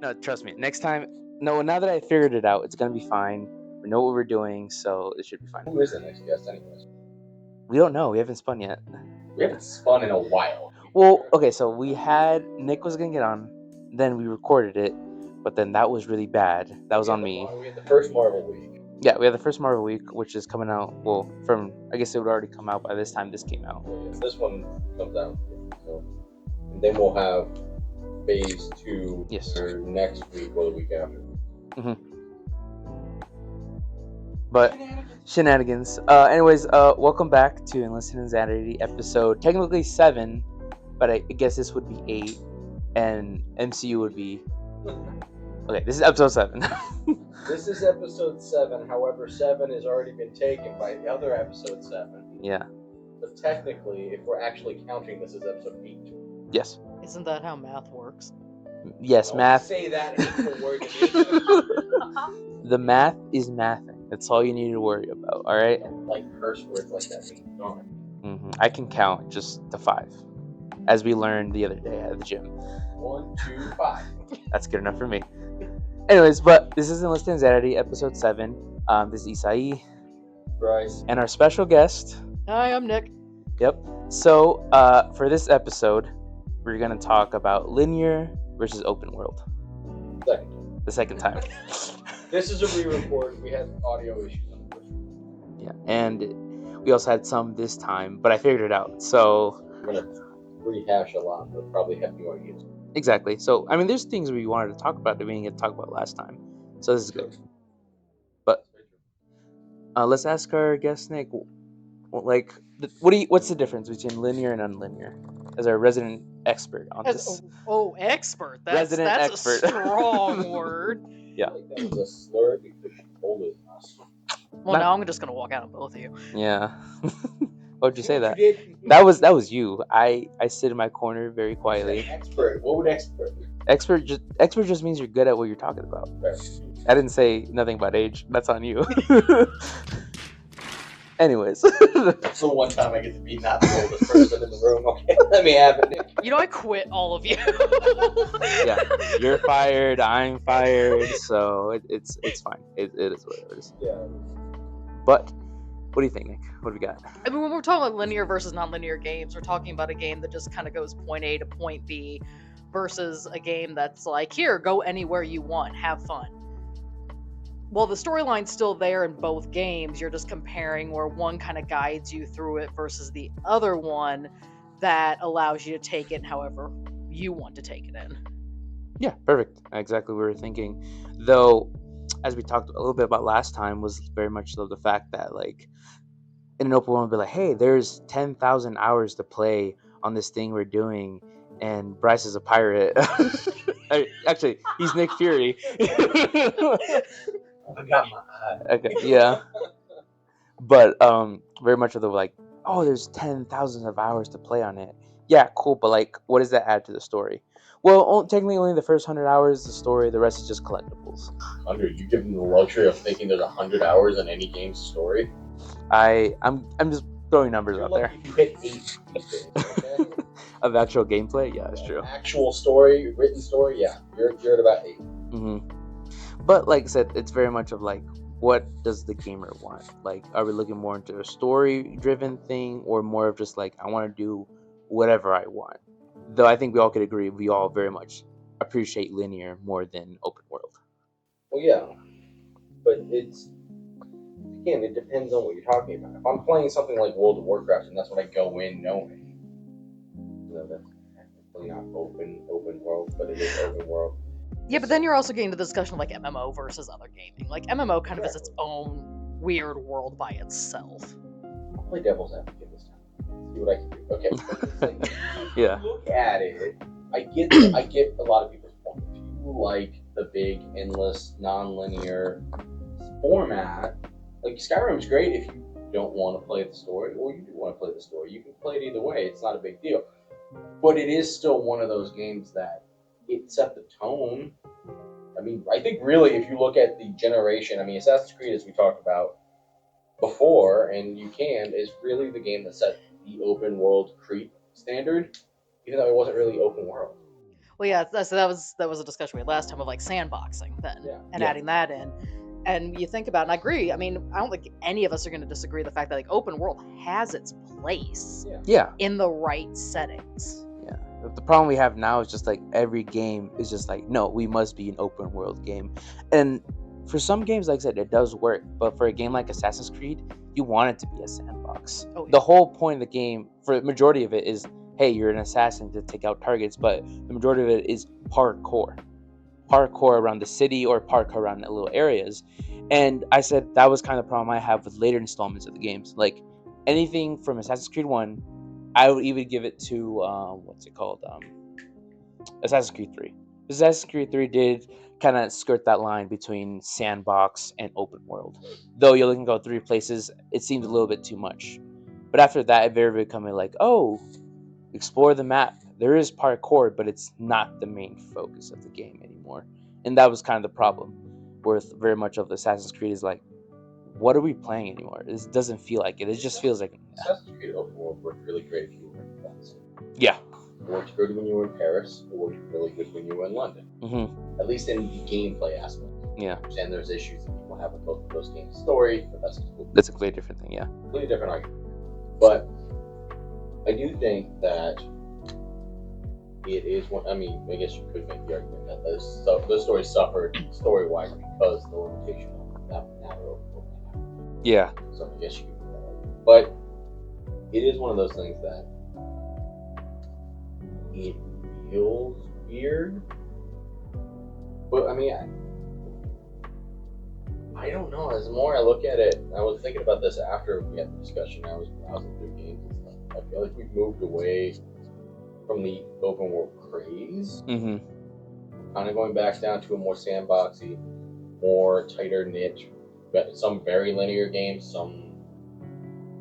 No, trust me. Next time, no. Now that I figured it out, it's gonna be fine. We know what we're doing, so it should be fine. Who is the next guest, anyways? We don't know. We haven't spun yet. We haven't spun in a while. Well, okay. So we had Nick was gonna get on, then we recorded it, but then that was really bad. That was on me. We had the first Marvel week. Yeah, we have the first Marvel week, which is coming out. Well, from I guess it would already come out by this time this came out. So, yes, this one comes out. So, and then we'll have phase 2 Yes. for next week or the week after. But Shenanigans. Anyways, welcome back to Enlisted Insanity episode technically 7, but I guess this would be 8, and MCU would be. Okay, this is episode 7. This is episode 7. However, 7 has already been taken by the other episode 7. Yeah. So technically, if we're actually counting this as episode 8. Yes. Isn't that how math works? Yes, Don't math. say that hateful word. The math is mathing. That's all you need to worry about. All right. Like curse words like that mean darn. I can count just to 5, as we learned the other day at the gym. 1, 2, 5. That's good enough for me. Anyways, but this is Enlisted Insanity episode 7. This is Isai Bryce. and our special guest. Hi, I'm Nick. Yep. So for this episode, we're gonna talk about linear versus open world. Second. The second time. This is a re-record. We had audio issues on the first one. Yeah, and we also had some this time, but I figured it out. So We're gonna rehash a lot, but probably have new ideas. exactly. So I mean, there's things we wanted to talk about that we didn't get to talk about last time. So this is good. But let's ask our guest Nick. Like, what's the difference between linear and unlinear? As our resident expert on this. Expert. That's Resident expert. a strong word. Yeah. Like that was a slur because she told it us. Well, now I'm just gonna walk out on both of you. Yeah. Why'd you say that? You did. That was you. I sit in my corner very quietly. Expert. What would expert be? Expert just means you're good at what you're talking about. Right. I didn't say nothing about age. That's on you. Anyways. So one time I get to be not the oldest person in the room. Okay, let me have it, Nick. You know, I quit all of you. Yeah, you're fired. I'm fired. So it's fine. It is what it is. Yeah. But what do you think, Nick? What do we got? I mean, when we're talking about linear versus non-linear games, we're talking about a game that just kind of goes point A to point B versus a game that's like, here, go anywhere you want, have fun. Well, the storyline's still there in both games. You're just comparing where one kind of guides you through it versus the other one that allows you to take it however you want to take it in. Yeah, perfect. Exactly what we were thinking. Though, as we talked a little bit about last time, was very much so the fact that, like, in an open world, be like, hey, there's 10,000 hours to play on this thing we're doing, and Bryce is a pirate. Actually, he's Nick Fury. I got my eye. Okay, yeah. But very much of the like, oh, there's 10,000 of hours to play on it. Yeah, cool, but like, what does that add to the story? Well, technically, only the first 100 hours is the story. The rest is just collectibles. 100. You give them the luxury of thinking there's 100 hours in any game's story. I'm just throwing numbers You're out lucky there. if you hit 8 these days, okay? Of actual gameplay, yeah, that's true. Actual story, written story, yeah. You're at about 8. But like I said, it's very much of like, what does the gamer want? Like, are we looking more into a story-driven thing, or more of just like, I want to do whatever I want? Though I think we all could agree, we all very much appreciate linear more than open world. Well, yeah. But it's, again, it depends on what you're talking about. If I'm playing something like World of Warcraft, and that's what I go in knowing, that's technically not open world, but it is open world. Yeah, but then you're also getting to the discussion of like MMO versus other gaming. Like MMO kind of is its own weird world by itself. I'll play devil's advocate this time. See what I can do. Okay. It's like, Yeah. if you look at it, I get a lot of people's point. If you like the big, endless, non-linear format, like Skyrim's great if you don't want to play the story, or you do want to play the story. You can play it either way. It's not a big deal. But it is still one of those games that it set the tone. I mean, I think really, if you look at the generation, I mean, Assassin's Creed, as we talked about before, and is really the game that set the open world creep standard, even though it wasn't really open world. Well, yeah, so that was a discussion we had last time of like sandboxing then, Yeah. and Yeah. adding that in. And you think about, and I agree. I mean, I don't think any of us are going to disagree the fact that like open world has its place Yeah. in the right settings. Yeah. The problem we have now is just like every game is just like, no, we must be an open world game. And for some games, like I said, it does work. But for a game like Assassin's Creed, you want it to be a sandbox. Oh, yeah. The whole point of the game, for the majority of it, is hey, you're an assassin to take out targets. But the majority of it is parkour around the city or parkour around the little areas. And I said that was kind of the problem I have with later installments of the games. Like anything from Assassin's Creed 1, I would even give it to what's it called? Assassin's Creed 3. Assassin's Creed 3 did kind of skirt that line between sandbox and open world. Though you can go 3 places, it seemed a little bit too much. But after that, it very becoming like, oh, explore the map. There is parkour, but it's not the main focus of the game anymore. And that was kind of the problem with very much of Assassin's Creed is like, what are we playing anymore? It doesn't feel like it. It just feels like Assassin's Creed Open World worked really great if you were in France. yeah. It worked good when you were in Paris. It worked really good when you were in London. Mm-hmm. At least in the gameplay aspect. Yeah. I understand there's issues that people have with both of those games' story, but that's That's a completely different thing. Yeah. completely different argument. But I do think that it is one. I mean, I guess you could make the argument that those stories suffered story-wise because the limitation of that matter. Yeah. So I guess you could do that argument. But it is one of those things that it feels weird. But I mean, I don't know. As the more I look at it, I was thinking about this after we had the discussion. I was browsing through games and stuff. I feel like we've moved away from the open world craze. Mm-hmm. Kind of going back down to a more sandboxy, more tighter niche. But some very linear games, some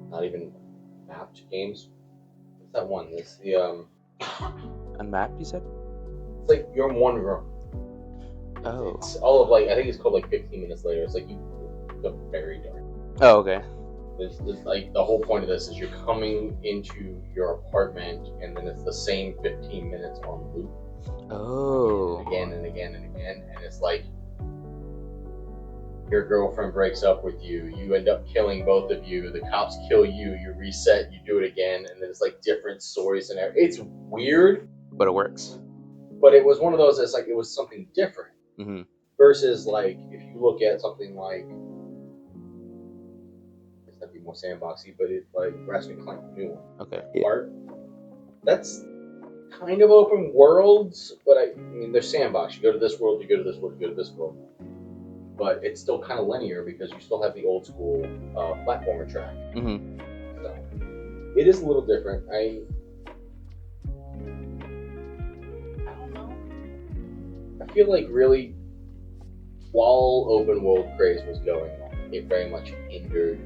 not even mapped games. What's that one? It's the Unmapped, you said? It's like you're in one room. Oh. It's all of like I think it's called like 15 minutes later. It's like the very dark. Oh, okay. It's like the whole point of this is you're coming into your apartment and then it's the same 15 minutes on loop. Oh. Again and again and again, and it's like your girlfriend breaks up with you. You end up killing both of you. The cops kill you. You reset. You do it again, and then it's like different stories and everything. It's weird, But it works. but it was one of those. It's like it was something different. Mm-hmm. Versus like if you look at something like it's gonna be more sandboxy, but it's like Ratchet and Clank, the new one. Okay. Part that's kind of open worlds, but I mean they're sandbox. You go to this world, you go to this world, you go to this world, but it's still kind of linear because you still have the old school platformer track. Mm-hmm. So it is a little different. I don't know. I feel like really, while open world craze was going on, it very much hindered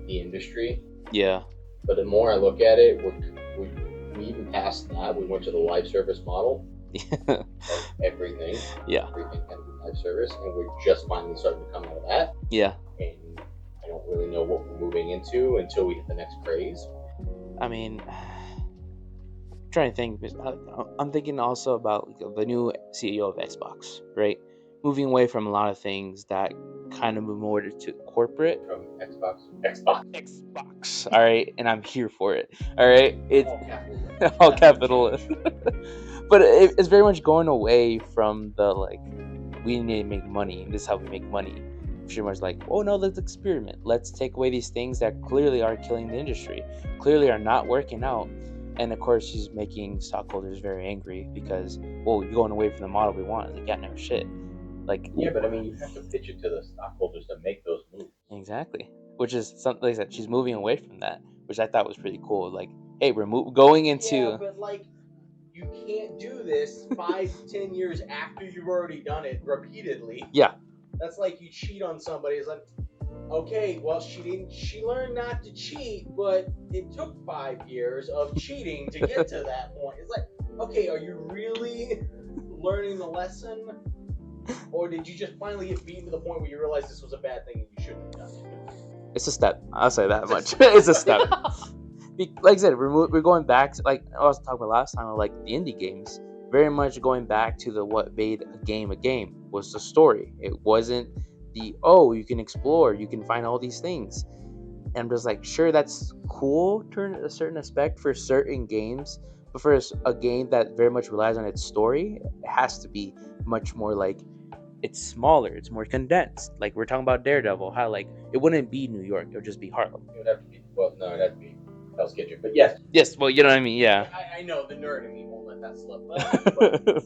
the industry. Yeah. But the more I look at it, we even past that. We went to the live service model of everything. Yeah. Everything can be live service, and we're just finally starting to come out of that. Yeah. And I don't really know what we're moving into until we hit the next craze. I mean, I'm trying to think. I'm thinking also about the new CEO of Xbox, right? Moving away from a lot of things that kind of move more to corporate. From Xbox. Xbox. All right, and I'm here for it. All right, it's All capital. all capitalist. But it's very much going away from the like, we need to make money, and this is how we make money. Pretty much like, oh no, let's experiment. Let's take away these things that clearly are killing the industry, clearly are not working out. And of course, she's making stockholders very angry because, well, you're going away from the model we want. Like, yeah, no shit. Like, Yeah, but I mean, you have to pitch it to the stockholders to make those moves. exactly. Which is something like that. She's moving away from that, which I thought was pretty cool. Like, hey, we're going into. Yeah, but like, you can't do this 5-10 years after you've already done it repeatedly. Yeah. That's like you cheat on somebody. It's like, okay, well, she learned not to cheat, but it took 5 years of cheating to get to that point. It's like, okay, are you really learning the lesson? Or did you just finally get beaten to the point where you realize this was a bad thing and you shouldn't have done it? It's a step. I'll say that much. It's a step. Like I said, we're going back to, like I was talking about last time, like the indie games. very much going back to the what made a game was the story. It wasn't the you can explore, you can find all these things. And I'm just like, sure, that's cool to a certain aspect for certain games, but for a game that very much relies on its story, it has to be much more like it's smaller, it's more condensed. Like we're talking about Daredevil, how like it wouldn't be New York, it would just be Harlem. It would have to be, well, no, it'd have to be Hell's Kitchen. But yes. Yes, well, you know what I mean, yeah. I know, the nerd in me won't let that slip. But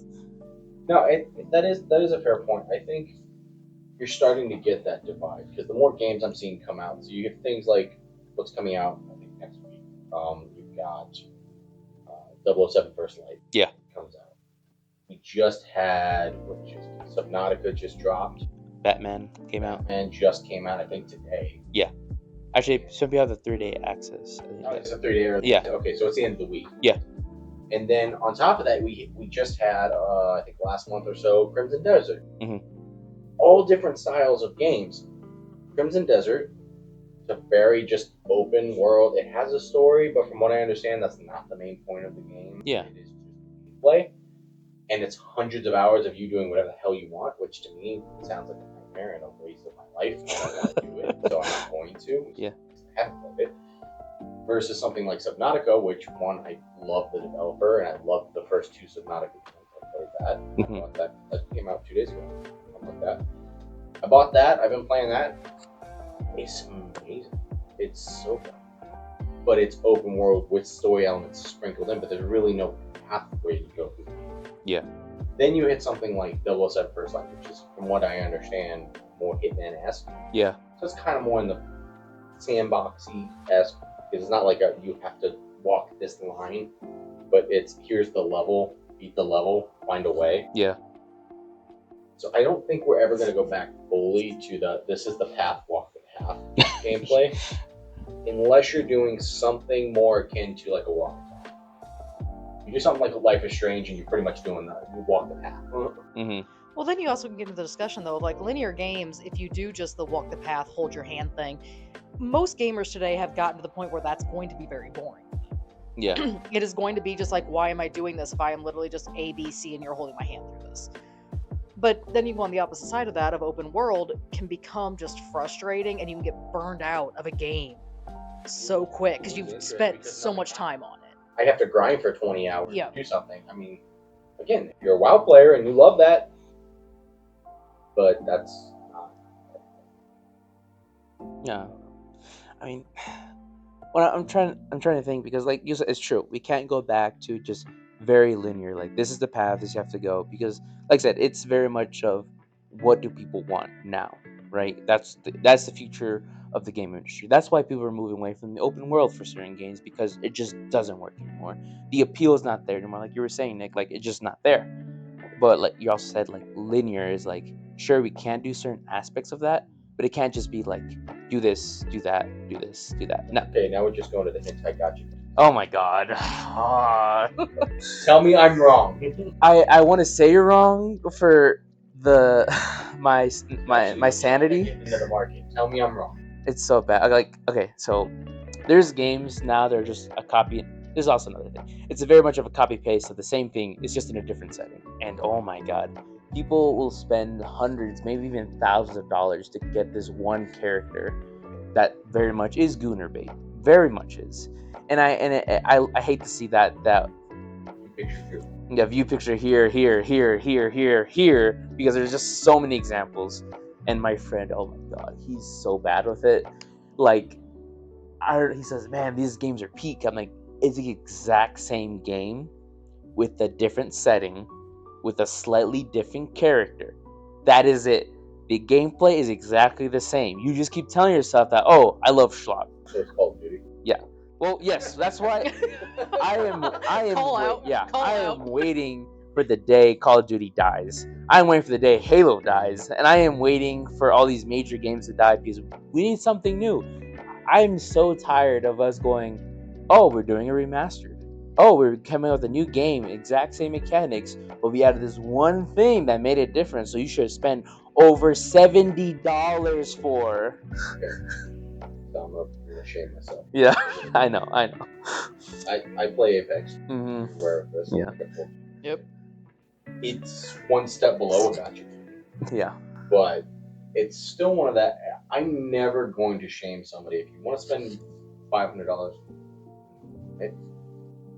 no, that is a fair point. I think you're starting to get that divide because the more games I'm seeing come out, so you get things like what's coming out, I think, next week. You've got 007 First Light. Yeah. Comes out. We just had, Subnautica just dropped. Batman came out. And just came out, I think, today. Yeah. Actually, some people have the 3-day access. It's a 3-day. Yeah. Okay, so it's the end of the week. Yeah. And then on top of that, we just had, I think last month or so, Crimson Desert. Mm-hmm. All different styles of games. Crimson Desert, it's a very just open world. It has a story, but from what I understand, that's not the main point of the game. Yeah. It is just play. And it's hundreds of hours of you doing whatever the hell you want, which to me sounds like a nightmare and a waste of my life. I don't want to do it, so I'm not going to. Yeah. I haven't played it. Versus something like Subnautica, which one, I love the developer, and I loved the first two Subnautica games. I played that. Mm-hmm. That came out 2 days ago. Something like that. I bought that. I've been playing that. It's amazing. It's so fun. But it's open world with story elements sprinkled in, but there's really no pathway to go through. Yeah. Then you hit something like 007 First Light, which is, from what I understand, more Hitman-esque. Yeah. So it's kind of more in the sandboxy-esque. It's not like you have to walk this line, but it's here's the level, beat the level, find a way. Yeah. So I don't think we're ever going to go back fully to this is the path, walk the path gameplay, unless you're doing something more akin to like a walk. You do something like Life is Strange, and you're pretty much doing that. You walk the path. Mm-hmm. Well, then you also can get into the discussion, though, of like linear games, if you do just the walk the path, hold your hand thing, most gamers today have gotten to the point where that's going to be very boring. Yeah. It is going to be just like, why am I doing this if I am literally just A, B, C, and you're holding my hand through this? But then you go on the opposite side of that, of open world, can become just frustrating, and you can get burned out of a game so quick because you've spent so much time on it. I have to grind for 20 hours Yeah. to do something. I mean, again, if you're a WoW player and you love that, but that's not. Yeah. I mean, well, I'm trying to think because, like you said, it's true. We can't go back to just very linear. Like this is the path, this you have to go. Because, like I said, it's very much of what do people want now, right? That's the future of the game industry. That's why people are moving away from the open world for certain games because it just doesn't work anymore. The appeal is not there anymore. Like you were saying, Nick, like it's just not there. But like you also said, like linear is like sure we can do certain aspects of that, but it can't just be like do this, do that, do this, do that. No. Okay, now we're just going to the hints. I got you. Oh my god. Tell me I'm wrong. I want to say you're wrong for the my sanity. Into the market. Tell me I'm wrong. It's so bad. Like okay, so there's games now that are just a copy. There's also another thing. It's a very much of a copy paste of the same thing. It's just in a different setting. And oh my god, people will spend hundreds, maybe even thousands of dollars to get this one character that very much is gooner bait. Very much is. And I hate to see that view picture here, because there's just so many examples. And my friend, oh my god, he's so bad with it. Like, he says, man, these games are peak. I'm like, it's the exact same game with a different setting, with a slightly different character. That is it. The gameplay is exactly the same. You just keep telling yourself that, oh, I love schlock. So it's Call of Duty. Yeah. Well, yes, that's why I am waiting for the day Call of Duty dies. I'm waiting for the day Halo dies, and I am waiting for all these major games to die because we need something new. I'm so tired of us going, oh, we're doing a remaster. Oh, we're coming out with a new game, exact same mechanics, but we added this one thing that made it different, so you should spend over $70 for. I'm going to shame myself. Yeah, I know. I play Apex. Mm-hmm. Aware of this. Yeah. Yep. it's one step below a gacha, Yeah. but it's still one of that. I'm never going to shame somebody if you want to spend $500.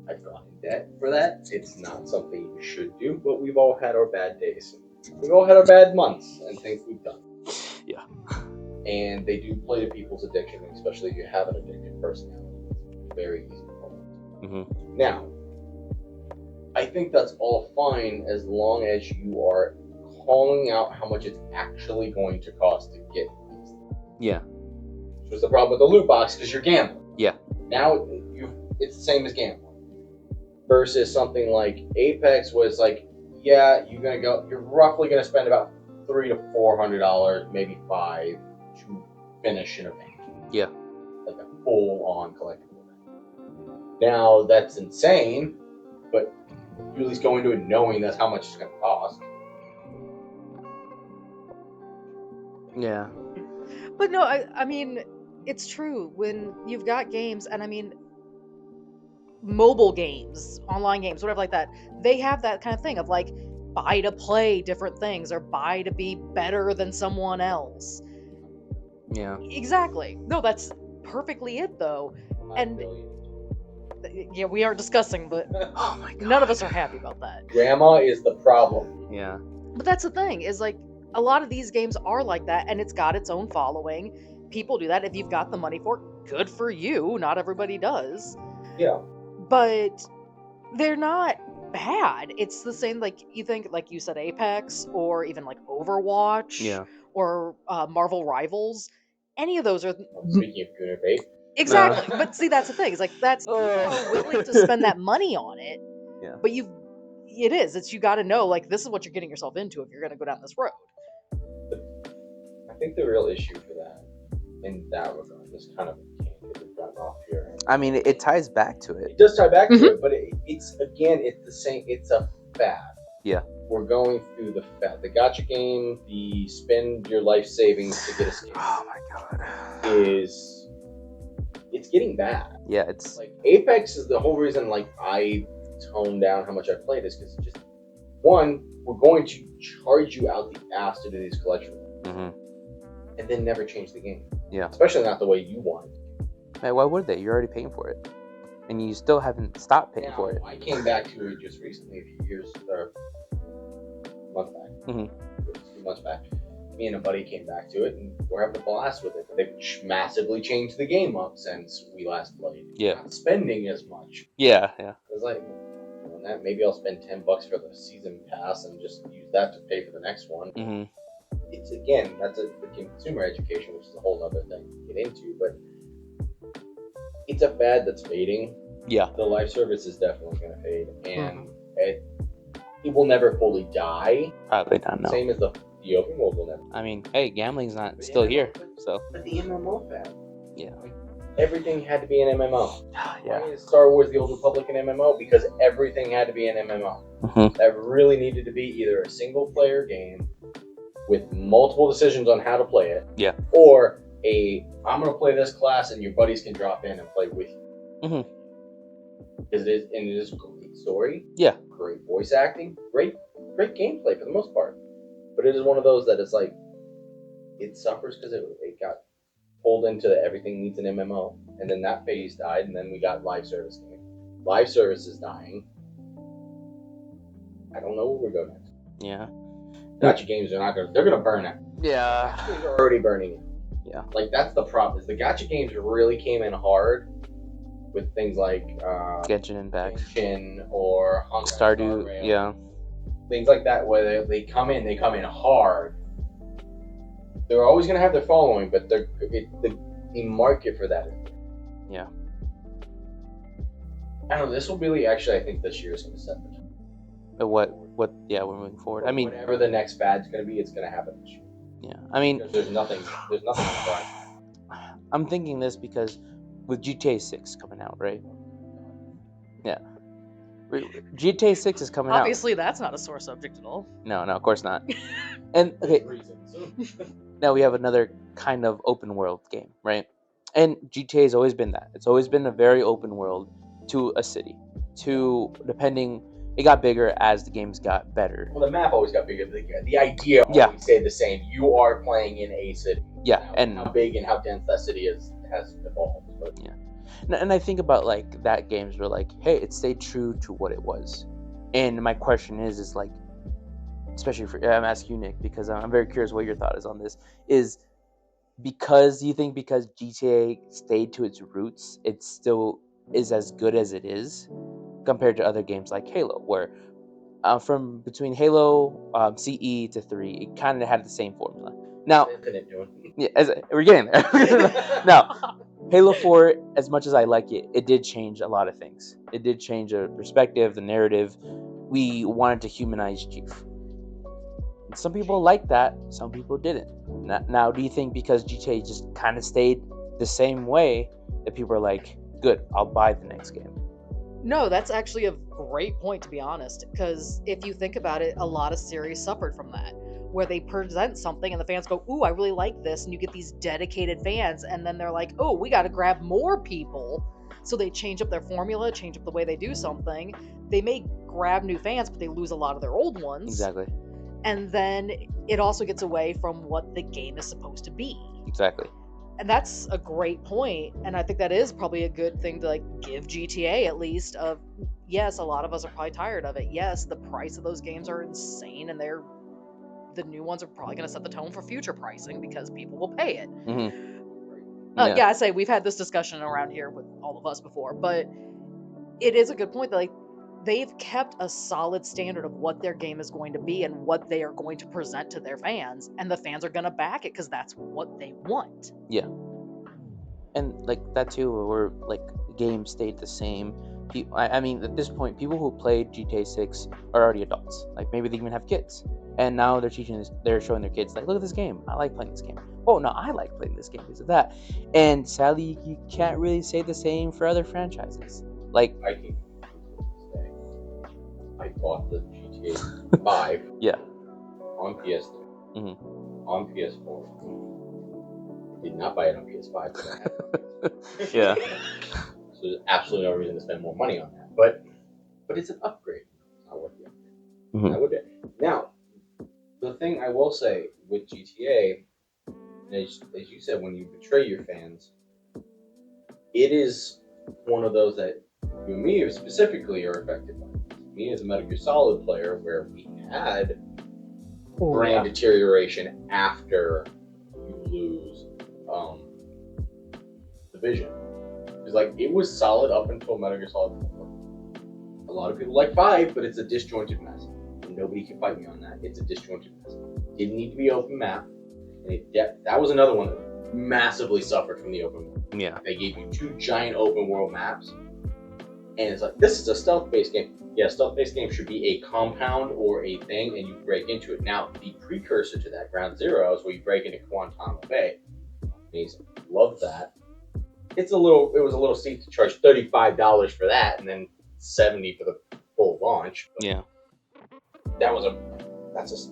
I've gone in debt for that. It's not something you should do, but we've all had our bad days. We've all had our bad months and things we've done. Yeah. And they do play to people's addiction, especially if you have an addictive personality. It's very easy to fall into. Mm-hmm. Now, I think that's all fine as long as you are calling out how much it's actually going to cost to get these things. Yeah. Which was the problem with the loot box because you're gambling. Yeah. Now it's the same as gambling. Versus something like Apex was like, yeah, you're roughly gonna spend about $300 to $400, maybe $500 to finish an event. Yeah. Like a full-on collectible event. Now that's insane, but you at least go into it knowing that's how much it's gonna cost. Yeah. But no, I mean, it's true. When you've got games, and I mean, mobile games, online games, whatever like that, they have that kind of thing of like, buy to play different things or buy to be better than someone else. Yeah. Exactly. No, that's perfectly it, though. And yeah, we aren't discussing, but Oh my god. none of us are happy about that. Grandma is the problem. Yeah. But that's the thing, is like, a lot of these games are like that, and it's got its own following. People do that. If you've got the money for it, good for you. Not everybody does. Yeah. But they're not bad. It's the same, like, you think, like you said, Apex, or even like Overwatch, Yeah. or Marvel Rivals. Any of those are Speaking of Gunnar Bait. exactly. No. But see, that's the thing. It's like, that's, people are willing to spend that money on it. Yeah. But you got to know, like, this is what you're getting yourself into if you're going to go down this road. I think the real issue for that, in that regard, is kind of we've gotten off here. I mean, it ties back to it. It does tie back to it, but it's the same. It's a fad. Yeah. We're going through the fad. The gacha game, the spend your life savings to get a skin, Oh my god. it's getting bad. Yeah, it's Like Apex is the whole reason. Like I toned down how much I played is because just one, we're going to charge you out the ass to do these collections, and then never change the game. Yeah. Especially not the way you want it. Hey, why would they? You're already paying for it, and you still haven't stopped paying Now, for it. I came back to it just recently, a few years or a month back. Mhm. A few months back. Me and a buddy came back to it, and we're having a blast with it. They've massively changed the game up since we last played. Yeah. Not spending as much. Yeah. Yeah. It was like, doing that, maybe I'll spend $10 for the season pass and just use that to pay for the next one. Mm-hmm. It's again, that's the consumer education, which is a whole other thing to get into, but it's a fad that's fading. Yeah. The live service is definitely going to fade, and it will never fully die. Probably not. No. Same as the open world will never. I mean, hey, gambling's not still here, so But the MMO fad. yeah. Like, everything had to be an MMO. Yeah. Why is Star Wars: The Old Republic an MMO? Because everything had to be an MMO. Mm-hmm. That really needed to be either a single player game with multiple decisions on how to play it. Yeah. Or I'm gonna play this class and your buddies can drop in and play with you. Mm-hmm. Because it is a great story. Yeah. Great voice acting. Great gameplay for the most part. But it is one of those that it's like it suffers because it got pulled into everything needs an MMO, and then that phase died, and then we got live service game. Live service is dying. I don't know where we go next. Yeah. Gacha games are they're gonna burn it. Yeah. Gacha games are already burning it. Yeah. Like that's the problem. Is the gacha games really came in hard with things like Genshin Impact, Genshin or Honkai Star Stardew. Rail. Yeah. Things like that where they come in hard. They're always gonna have their following, but the market for that is there. Yeah. I don't know. This will really actually, I think this year is gonna set the tone. But what? Yeah, we're moving forward. I mean, whatever the next fad's gonna be, it's gonna happen this year. yeah. I mean, Because there's nothing on the horizon. I'm thinking this because with GTA 6 coming out, right? Yeah. GTA 6 is coming Obviously, that's not a sore subject at all. out. No, of course not. And okay, now we have another kind of open world game, right? And GTA has always been that. It's always been a very open world to a city, to depending It got bigger as the games got better. Well, the map always got bigger. The idea always stayed the same. You are playing in a city. Yeah, Now, and how big and how dense that city is has evolved. But and I think about like that games were like, hey, it stayed true to what it was. And my question is like, especially for I'm asking you, Nick, because I'm very curious what your thought is on this. Is because you think because GTA stayed to its roots, it still is as good as it is compared to other games like Halo, where from between Halo CE to 3, it kind of had the same formula. Now, yeah, we're getting there. Now, Halo 4, as much as I like it, it did change a lot of things. It did change the perspective, the narrative. We wanted to humanize Chief. And some people liked that, some people didn't. Now, do you think because GTA just kind of stayed the same way that people are like, good, I'll buy the next game? No, that's actually a great point, to be honest, because if you think about it, a lot of series suffered from that, where they present something and the fans go, ooh, I really like this, and you get these dedicated fans, and then they're like, oh, we got to grab more people, so they change up their formula, change up the way they do something. They may grab new fans, but they lose a lot of their old ones. Exactly. And then it also gets away from what the game is supposed to be. Exactly. And that's a great point, and I think that is probably a good thing to like give GTA at least of, yes, a lot of us are probably tired of it. Yes, the price of those games are insane, and the new ones are probably going to set the tone for future pricing because people will pay it. Mm-hmm. I say we've had this discussion around here with all of us before, but it is a good point that like they've kept a solid standard of what their game is going to be and what they are going to present to their fans, and the fans are going to back it because that's what they want. Yeah. And like that too, where like games stayed the same. I mean, at this point, people who played GTA 6 are already adults. Like maybe they even have kids, and now they're showing their kids like, look at this game. I like playing this game. Oh no, I like playing this game because of that. And sadly, you can't really say the same for other franchises. Like I can I bought the GTA 5 on PS3, on PS4. Did not buy it on PS5 because I had it. Yeah. So there's absolutely no reason to spend more money on that. But it's an upgrade. It's not worth the upgrade. I would. Now, the thing I will say with GTA, as you said, when you betray your fans, it is one of those that you and me specifically are affected by. Me as a Metal Gear Solid player, where we had brand deterioration after you lose the vision. It's like it was solid up until Metal Gear Solid 4. A lot of people like 5, but it's a disjointed mess. And nobody can fight me on that. It's a disjointed mess. Didn't need to be open map. And that was another one that massively suffered from the open world. Yeah. They gave you 2 giant open world maps. And it's like, this is a stealth-based game. Yeah, stealth-based game should be a compound or a thing, and you break into it. Now, the precursor to that, Ground Zero, is where you break into Guantanamo Bay. Amazing. Love that. It was a little steep to charge $35 for that, and then $70 for the full launch. But yeah. That's a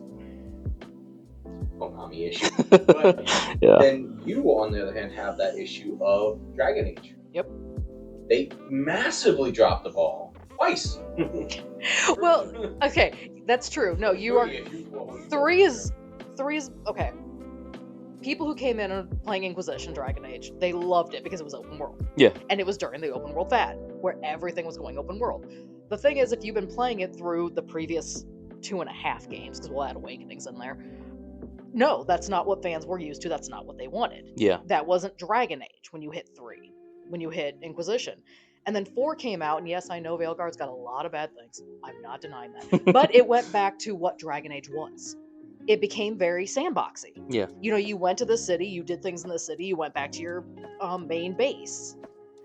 Konami issue. But then you, on the other hand, have that issue of Dragon Age. Yep. They massively dropped the ball twice. Well, okay, that's true. No, you are. 3 is okay. People who came in and playing Inquisition Dragon Age, they loved it because it was open world. Yeah. And it was during the open world fad, where everything was going open world. The thing is, if you've been playing it through the previous 2.5 games, because we'll add Awakenings in there, no, that's not what fans were used to. That's not what they wanted. Yeah. That wasn't Dragon Age when you hit 3, when you hit Inquisition. And then 4 came out, and yes, I know Veilguard's got a lot of bad things. I'm not denying that. But it went back to what Dragon Age was. It became very sandboxy. Yeah. You know, you went to the city, you did things in the city, you went back to your main base.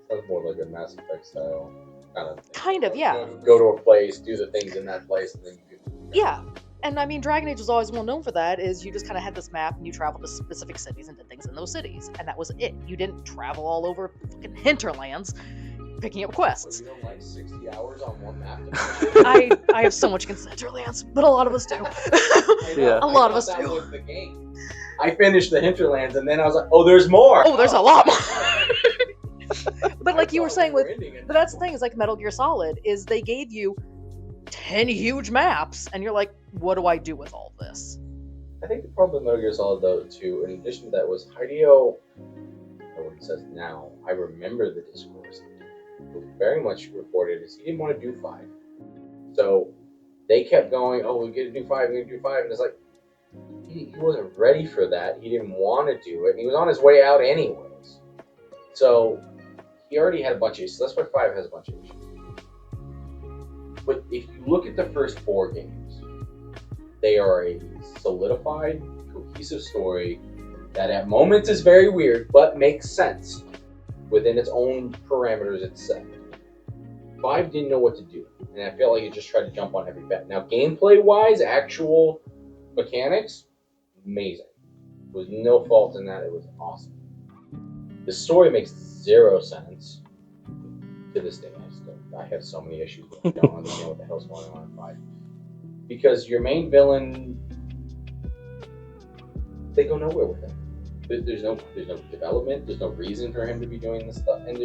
That's more like a Mass Effect style kind of thing. Kind of, yeah. Go to a place, do the things in that place, and then you can... Yeah. And I mean, Dragon Age was always well known for that, is you just kind of had this map and you traveled to specific cities and did things in those cities. And that was it. You didn't travel all over fucking hinterlands picking up quests. So you don't like 60 hours on one map? I have so much against hinterlands, but a lot of us do. Yeah. A lot of us that do. was the game. I finished the hinterlands and then I was like, oh, there's more. Oh, there's a lot more. But like you were saying but that's the thing, is like Metal Gear Solid, is they gave you 10 huge maps, and you're like, what do I do with all this? I think the problem with Metal Gear Solid, though, too, in addition to that, was Hideo, or what he says now, I remember the discourse, was very much reported as he didn't want to do 5. So they kept going, oh, we're going to do 5, we're going to do 5, and it's like, he wasn't ready for that. He didn't want to do it, and he was on his way out anyways. So he already had a bunch of issues. That's why 5 has a bunch of issues. But if you look at the first 4 games, they are a solidified, cohesive story that at moments is very weird, but makes sense within its own parameters it's set. 5 didn't know what to do, and I feel like it just tried to jump on every bet. Now, gameplay-wise, actual mechanics, amazing. There was no fault in that. It was awesome. The story makes 0 sense to this day. I have so many issues with it. I don't understand what the hell's going on in 5. Because your main villain, they go nowhere with him. There's no development. There's no reason for him to be doing this stuff. And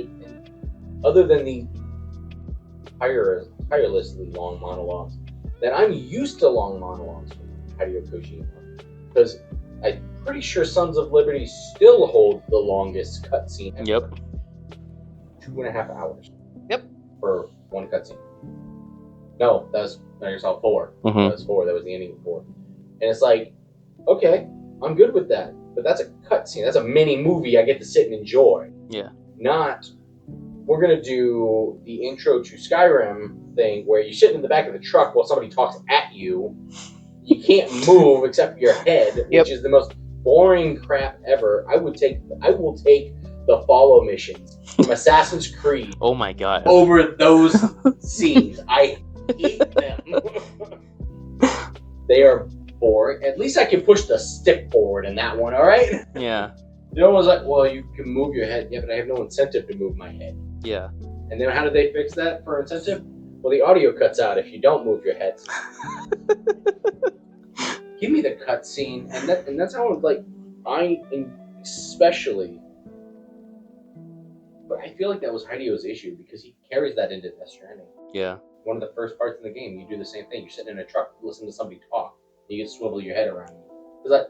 other than the tirelessly long monologues, that I'm used to long monologues from Hideo Kojima. Because I'm pretty sure Sons of Liberty still hold the longest cutscene ever. Yep. 2.5 hours. Yep. For one cutscene. No, that was Metal Gear Solid 4. Mm-hmm. That was 4. That was the ending of 4. And it's like, okay, I'm good with that. But that's a cutscene. That's a mini movie I get to sit and enjoy. Yeah. Not, we're going to do the intro to Skyrim thing where you're sitting in the back of the truck while somebody talks at you. You can't move except for your head, which is the most boring crap ever. I will take the follow missions from Assassin's Creed. Oh my god. Over those scenes. I hate them. They are boring. At least I can push the stick forward in that one, alright? Yeah. The other one's like, well, you can move your head. Yeah, but I have no incentive to move my head. Yeah. And then how do they fix that for incentive? Well, the audio cuts out if you don't move your head. Give me the cutscene, and that's how especially. But I feel like that was Hideo's issue because he carries that into Death Stranding. Yeah. One of the first parts in the game, you do the same thing. You're sitting in a truck, listen to somebody talk. You can swivel your head around. It's like,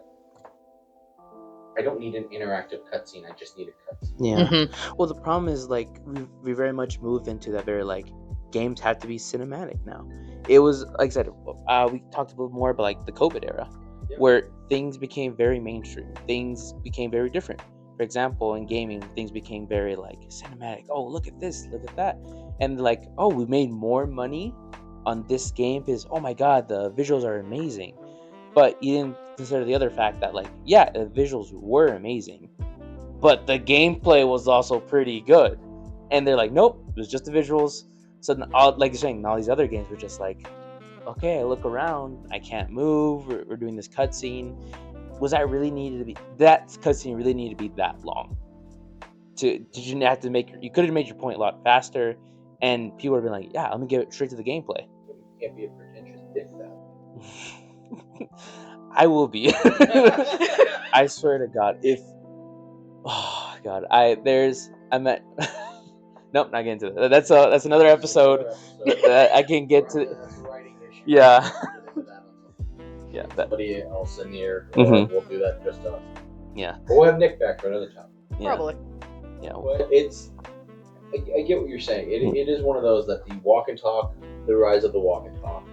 I don't need an interactive cutscene. I just need a cutscene. Yeah. Mm-hmm. Well, the problem is like we very much moved into that very like games have to be cinematic now. It was like I said, we talked a little more about like the COVID era, where things became very mainstream. Things became very different. For example, in gaming, things became very like cinematic. Oh, look at this, look at that, and like, oh, we made more money on this game because oh my god, the visuals are amazing. But you didn't consider the other fact that like, yeah, the visuals were amazing, but the gameplay was also pretty good. And they're like, nope, it was just the visuals. So like you're saying, all these other games were just like, okay, I look around, I can't move. We're doing this cutscene. Was that really needed to be? That cutscene really needed to be that long? Did you have to make? You could have made your point a lot faster, and people would have been like, yeah, let me get straight to the gameplay. You can't be a pretentious dick though. I will be. I swear to God, oh God, I'm at. Nope, not getting to that. That's another episode that I can get to. Yeah. Yeah. Somebody else in here, Mhm. we'll do that just us. Yeah. But we'll have Nick back for another time. Yeah. Probably. Yeah. But I get what you're saying. It is one of those that the walk and talk, the rise of the walk and talk.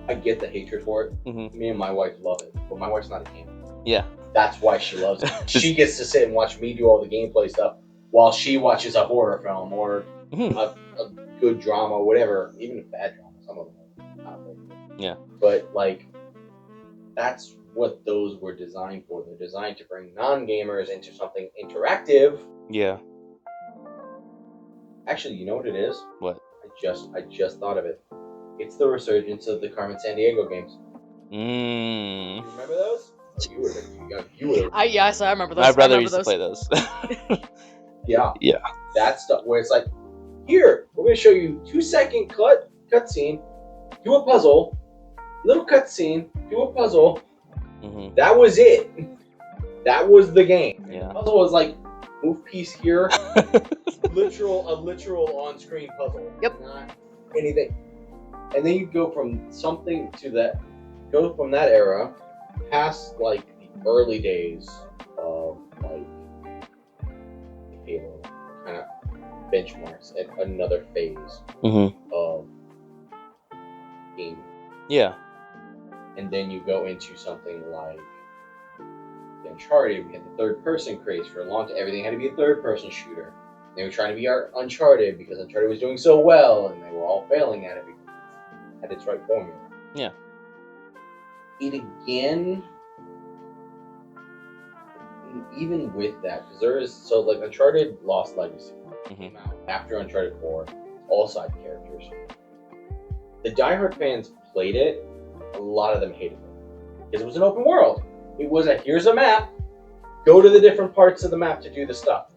I get the hatred for it. Mm-hmm. Me and my wife love it, but my wife's not a gamer. Yeah. That's why she loves it. She gets to sit and watch me do all the gameplay stuff while she watches a horror film or Mm-hmm. a good drama, whatever, even a bad drama. Some of them are not very good. Yeah. But like, that's what those were designed for. They're designed to bring non-gamers into something interactive. Yeah. Actually, you know what it is? What? I just thought of it. It's the resurgence of the Carmen Sandiego games. Mm. You remember those? You were Yes, I remember those. My brother I remember used those. to play those. Yeah. Yeah. That stuff where it's like, here, we're going to show you 2-second cutscene, do a puzzle, little cutscene, do a puzzle. Mm-hmm. That was it. That was the game. Yeah. The puzzle was like, move piece here, a literal on-screen puzzle. Yep. Not anything. and then you go from something to that, go from that era past like the early days of like Halo, kind of benchmarks at another phase of game. Yeah. And then you go into something like Uncharted. We had the third person craze for a long time. Everything had to be a third person shooter. They were trying to be Uncharted because Uncharted was doing so well, and they were all failing at it because it had its right formula. Yeah. It again, even with that, because there is so like Uncharted Lost Legacy came out after Uncharted 4, all side characters. The diehard fans played it. A lot of them hated it because it was an open world. It was here's a map, go to the different parts of the map to do the stuff.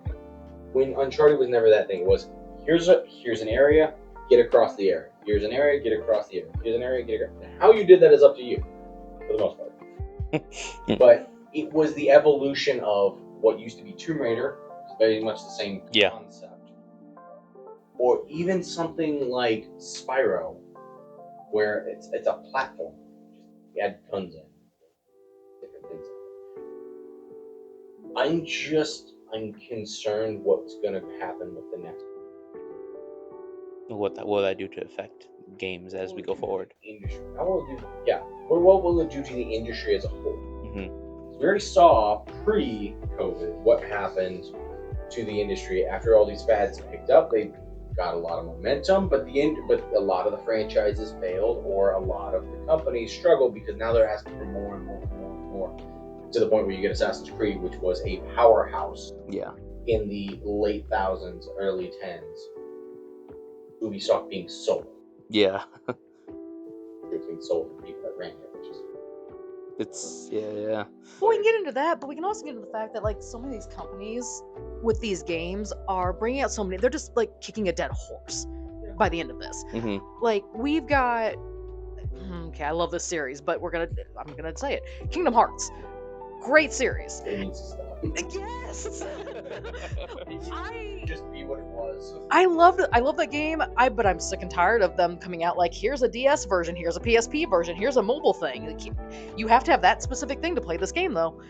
When Uncharted was never that thing. It was here's an area, get across the area. Here's an area, get across the area. Here's an area, get across. How you did that is up to you, for the most part. But it was the evolution of what used to be Tomb Raider. It's very much the same concept. Or even something like Spyro, where it's a platform. You add guns in. I'm concerned what's going to happen with the next. What will that do to affect games as we go forward? Industry. What will it do to the industry as a whole? We already saw pre-COVID what happened to the industry after all these fads picked up. They got a lot of momentum, but a lot of the franchises failed, or a lot of the companies struggled because now they're asking for more and more and more and more. To the point where you get Assassin's Creed, which was a powerhouse in the late thousands, early tens. Ubisoft being sold. Yeah. It's being sold to people that ran it, which is... It's, yeah. Well, we can get into that, but we can also get into the fact that, like, so many of these companies with these games are bringing out so many... They're just, like, kicking a dead horse by the end of this. Like, we've got... Okay, I love this series, but I'm gonna say it. Kingdom Hearts. Great series. It needs to stop. Yes. Just be what it was. I love that game. But I'm sick and tired of them coming out like, here's a DS version, here's a PSP version, here's a mobile thing. Like, you have to have that specific thing to play this game, though.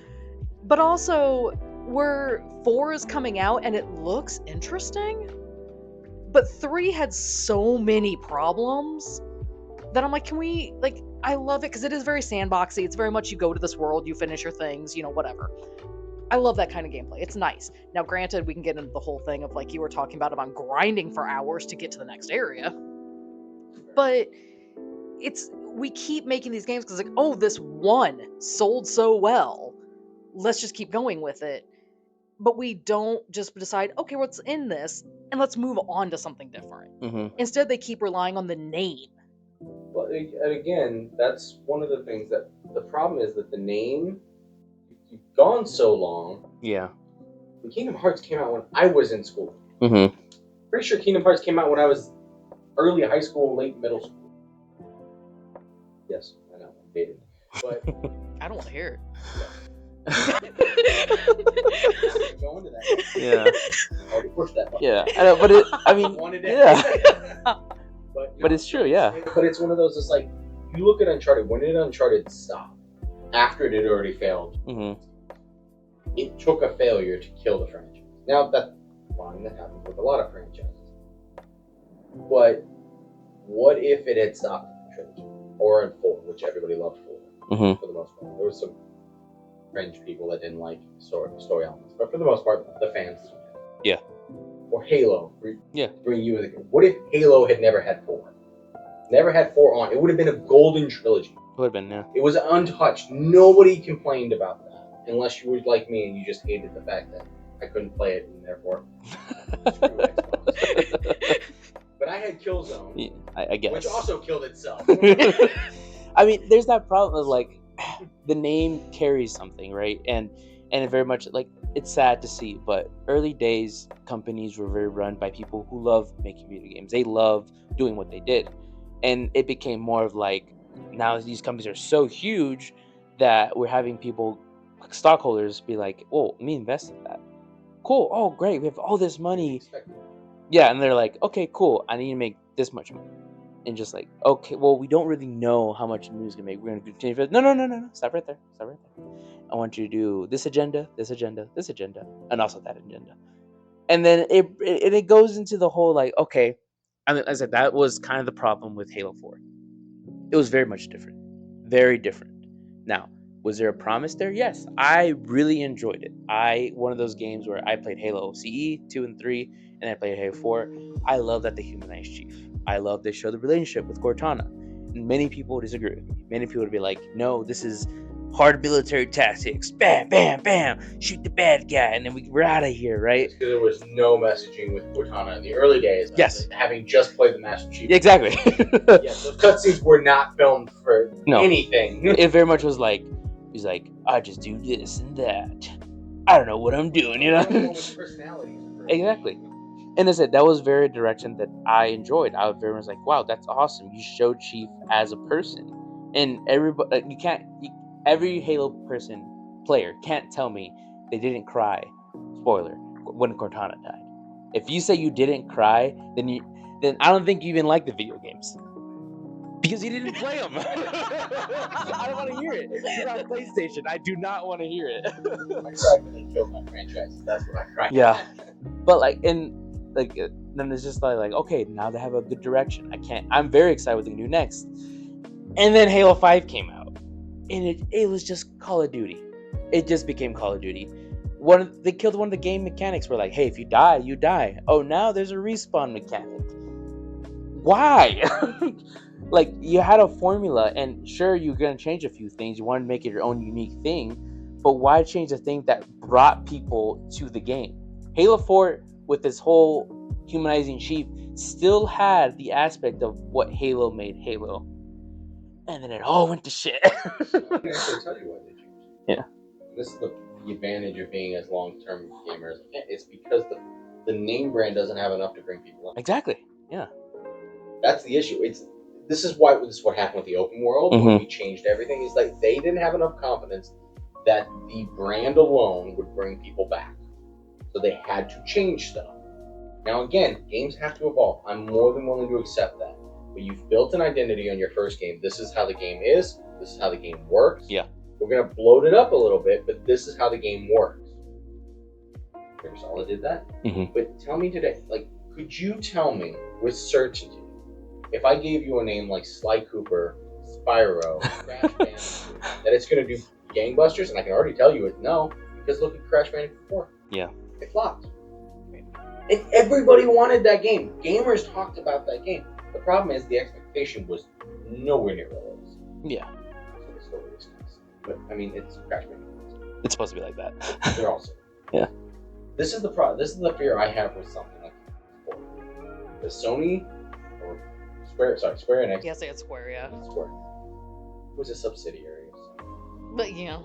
But also, where 4 is coming out and it looks interesting, but 3 had so many problems that I'm like, can we, like, I love it because it is very sandboxy. It's very much you go to this world, you finish your things, whatever. I love that kind of gameplay. It's nice. Now, granted, we can get into the whole thing of, like you were talking about grinding for hours to get to the next area. But we keep making these games because, like, oh, this one sold so well. Let's just keep going with it. But we don't just decide, okay, what's in this, and let's move on to something different. Instead, they keep relying on the name. Well, and again, that's one of the things that the problem is that the name, you've gone so long. Yeah. When Kingdom Hearts came out when I was in school. Pretty sure Kingdom Hearts came out when I was early high school, late middle school. Yes, I know, I'm dating. But I don't want to hear it. Go into that. Yeah. I already pushed that button. Yeah. I know, but I mean, yeah. But it's true, yeah. But it's one of those, it's like, you look at Uncharted, when did Uncharted stop? After it had already failed. It took a failure to kill the franchise. Now, that's fine, that happens with a lot of franchises. But what if it had stopped at the trilogy? Or in 4, which everybody loved 4, for the most part. There was some fringe people that didn't like story elements. But for the most part, the fans did. Yeah. Or Halo. Bring you with it. What if Halo had never had 4? Never had 4 on. It would have been a golden trilogy. It would have been, yeah. It was untouched. Nobody complained about that. Unless you were like me and you just hated the fact that I couldn't play it and therefore screw Xbox. But I had Killzone. Yeah, I guess. Which also killed itself. I mean, there's that problem of, like, the name carries something, right? And it very much, like, it's sad to see, but early days companies were very run by people who love making video games. They love doing what they did. And it became more of like, now these companies are so huge that we're having people, stockholders, be like, oh, let me invest in that. Cool. Oh, great. We have all this money. Yeah. And they're like, okay, cool. I need to make this much money. and just like, okay, well, we don't really know how much news gonna make. We're gonna continue. No. Stop right there. Stop right there. I want you to do this agenda, this agenda, this agenda, and also that agenda. And then it goes into the whole like, okay, I mean, as I said, that was kind of the problem with Halo 4. It was very much different, very different. Now, was there a promise there? Yes, I really enjoyed it. One of those games where I played Halo CE 2 and 3, and I played Halo 4. I love that they humanized Chief. I love they show the relationship with Cortana. And many people disagree with me. Many people would be like, no, this is hard military tactics. Bam, bam, bam. Shoot the bad guy, and then we're out of here, right? Because there was no messaging with Cortana in the early days. Yes. Having just played the Master Chief. Exactly. Yes, those cutscenes were not filmed for anything. It very much was like, he's like, I just do this and that. I don't know what I'm doing, you know? Exactly. And I said, that was very a direction that I enjoyed. I was very much like, wow, that's awesome. You showed Chief as a person. And everybody, every Halo player can't tell me they didn't cry, spoiler, when Cortana died. If you say you didn't cry, then I don't think you even like the video games. Because you didn't play them. I don't want to hear it. You're on PlayStation. I do not want to hear it. I cried when they killed my franchise. That's what I cried. Yeah. But then it's just like, okay, now they have a good direction. I'm very excited what they can do next. And then Halo 5 came out. And it was just Call of Duty. It just became Call of Duty. They killed one of the game mechanics. We're like, hey, if you die, you die. Oh, now there's a respawn mechanic. Why? Like, you had a formula, and sure, you're going to change a few things. You want to make it your own unique thing, but why change the thing that brought people to the game? Halo 4, with this whole humanizing Chief, still had the aspect of what Halo made Halo. And then it all went to shit. I can actually tell you why they changed. Yeah. This is the advantage of being as long-term gamers. It's because the name brand doesn't have enough to bring people in. Exactly. Yeah. That's the issue. This is what happened with the open world. Mm-hmm. When we changed everything. It's like they didn't have enough confidence that the brand alone would bring people back. So they had to change stuff. Now again, games have to evolve. I'm more than willing to accept that. But you've built an identity on your first game. This is how the game is. This is how the game works. Yeah. We're going to bloat it up a little bit, but this is how the game works. Solid did that. Mm-hmm. But tell me today, could you tell me with certainty, if I gave you a name like Sly Cooper, Spyro, Crash Bandicoot, that it's going to do gangbusters? And I can already tell you no, because look at Crash Bandicoot 4. Yeah. It flopped. And everybody wanted that game. Gamers talked about that game. The problem is the expectation was nowhere near what it was. Yeah. So the story is nice. But, I mean, it's Crash Bandicoot. It's supposed to be like that. They're also. Yeah. This is the fear I have with something like the Sony or Square Enix. Yeah, say it's Square, yeah. Square. It was a subsidiary. But, yeah.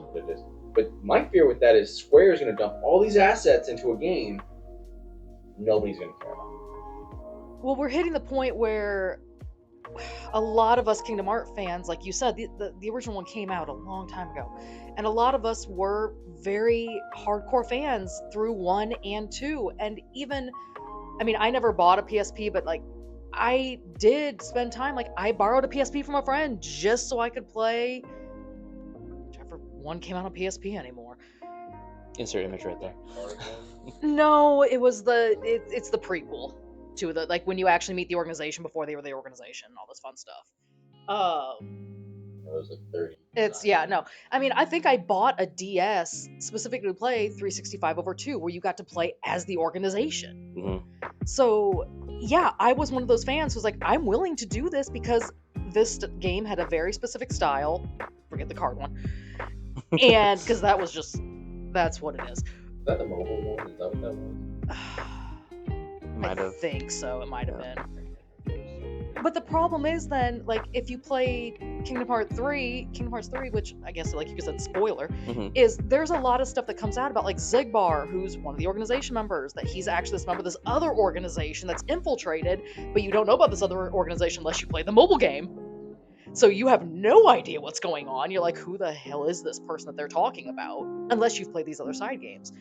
But my fear with that is Square is going to dump all these assets into a game nobody's going to care about. Well, we're hitting the point where a lot of us Kingdom Hearts fans, like you said, the original one came out a long time ago. And a lot of us were very hardcore fans through 1 and 2. And even, I mean, I never bought a PSP, but I did spend time, I borrowed a PSP from a friend just so I could play whichever one came out on PSP anymore. Insert image right there. No, it was it's the prequel to the, when you actually meet the organization before they were the organization and all this fun stuff. It was a 30. No. I mean, I think I bought a DS specifically to play 365/2, where you got to play as the organization. Mm-hmm. So, yeah, I was one of those fans who's like, I'm willing to do this because this game had a very specific style. Forget the card one. And because that's what it is. Is that the mobile one? Is that what that was? I think so. It might have been. But the problem is then, if you play Kingdom Hearts 3, which I guess, you said, spoiler, mm-hmm. is there's a lot of stuff that comes out about, Zigbar, who's one of the organization members, that he's actually this member of this other organization that's infiltrated, but you don't know about this other organization unless you play the mobile game. So you have no idea what's going on. You're like, who the hell is this person that they're talking about? Unless you've played these other side games.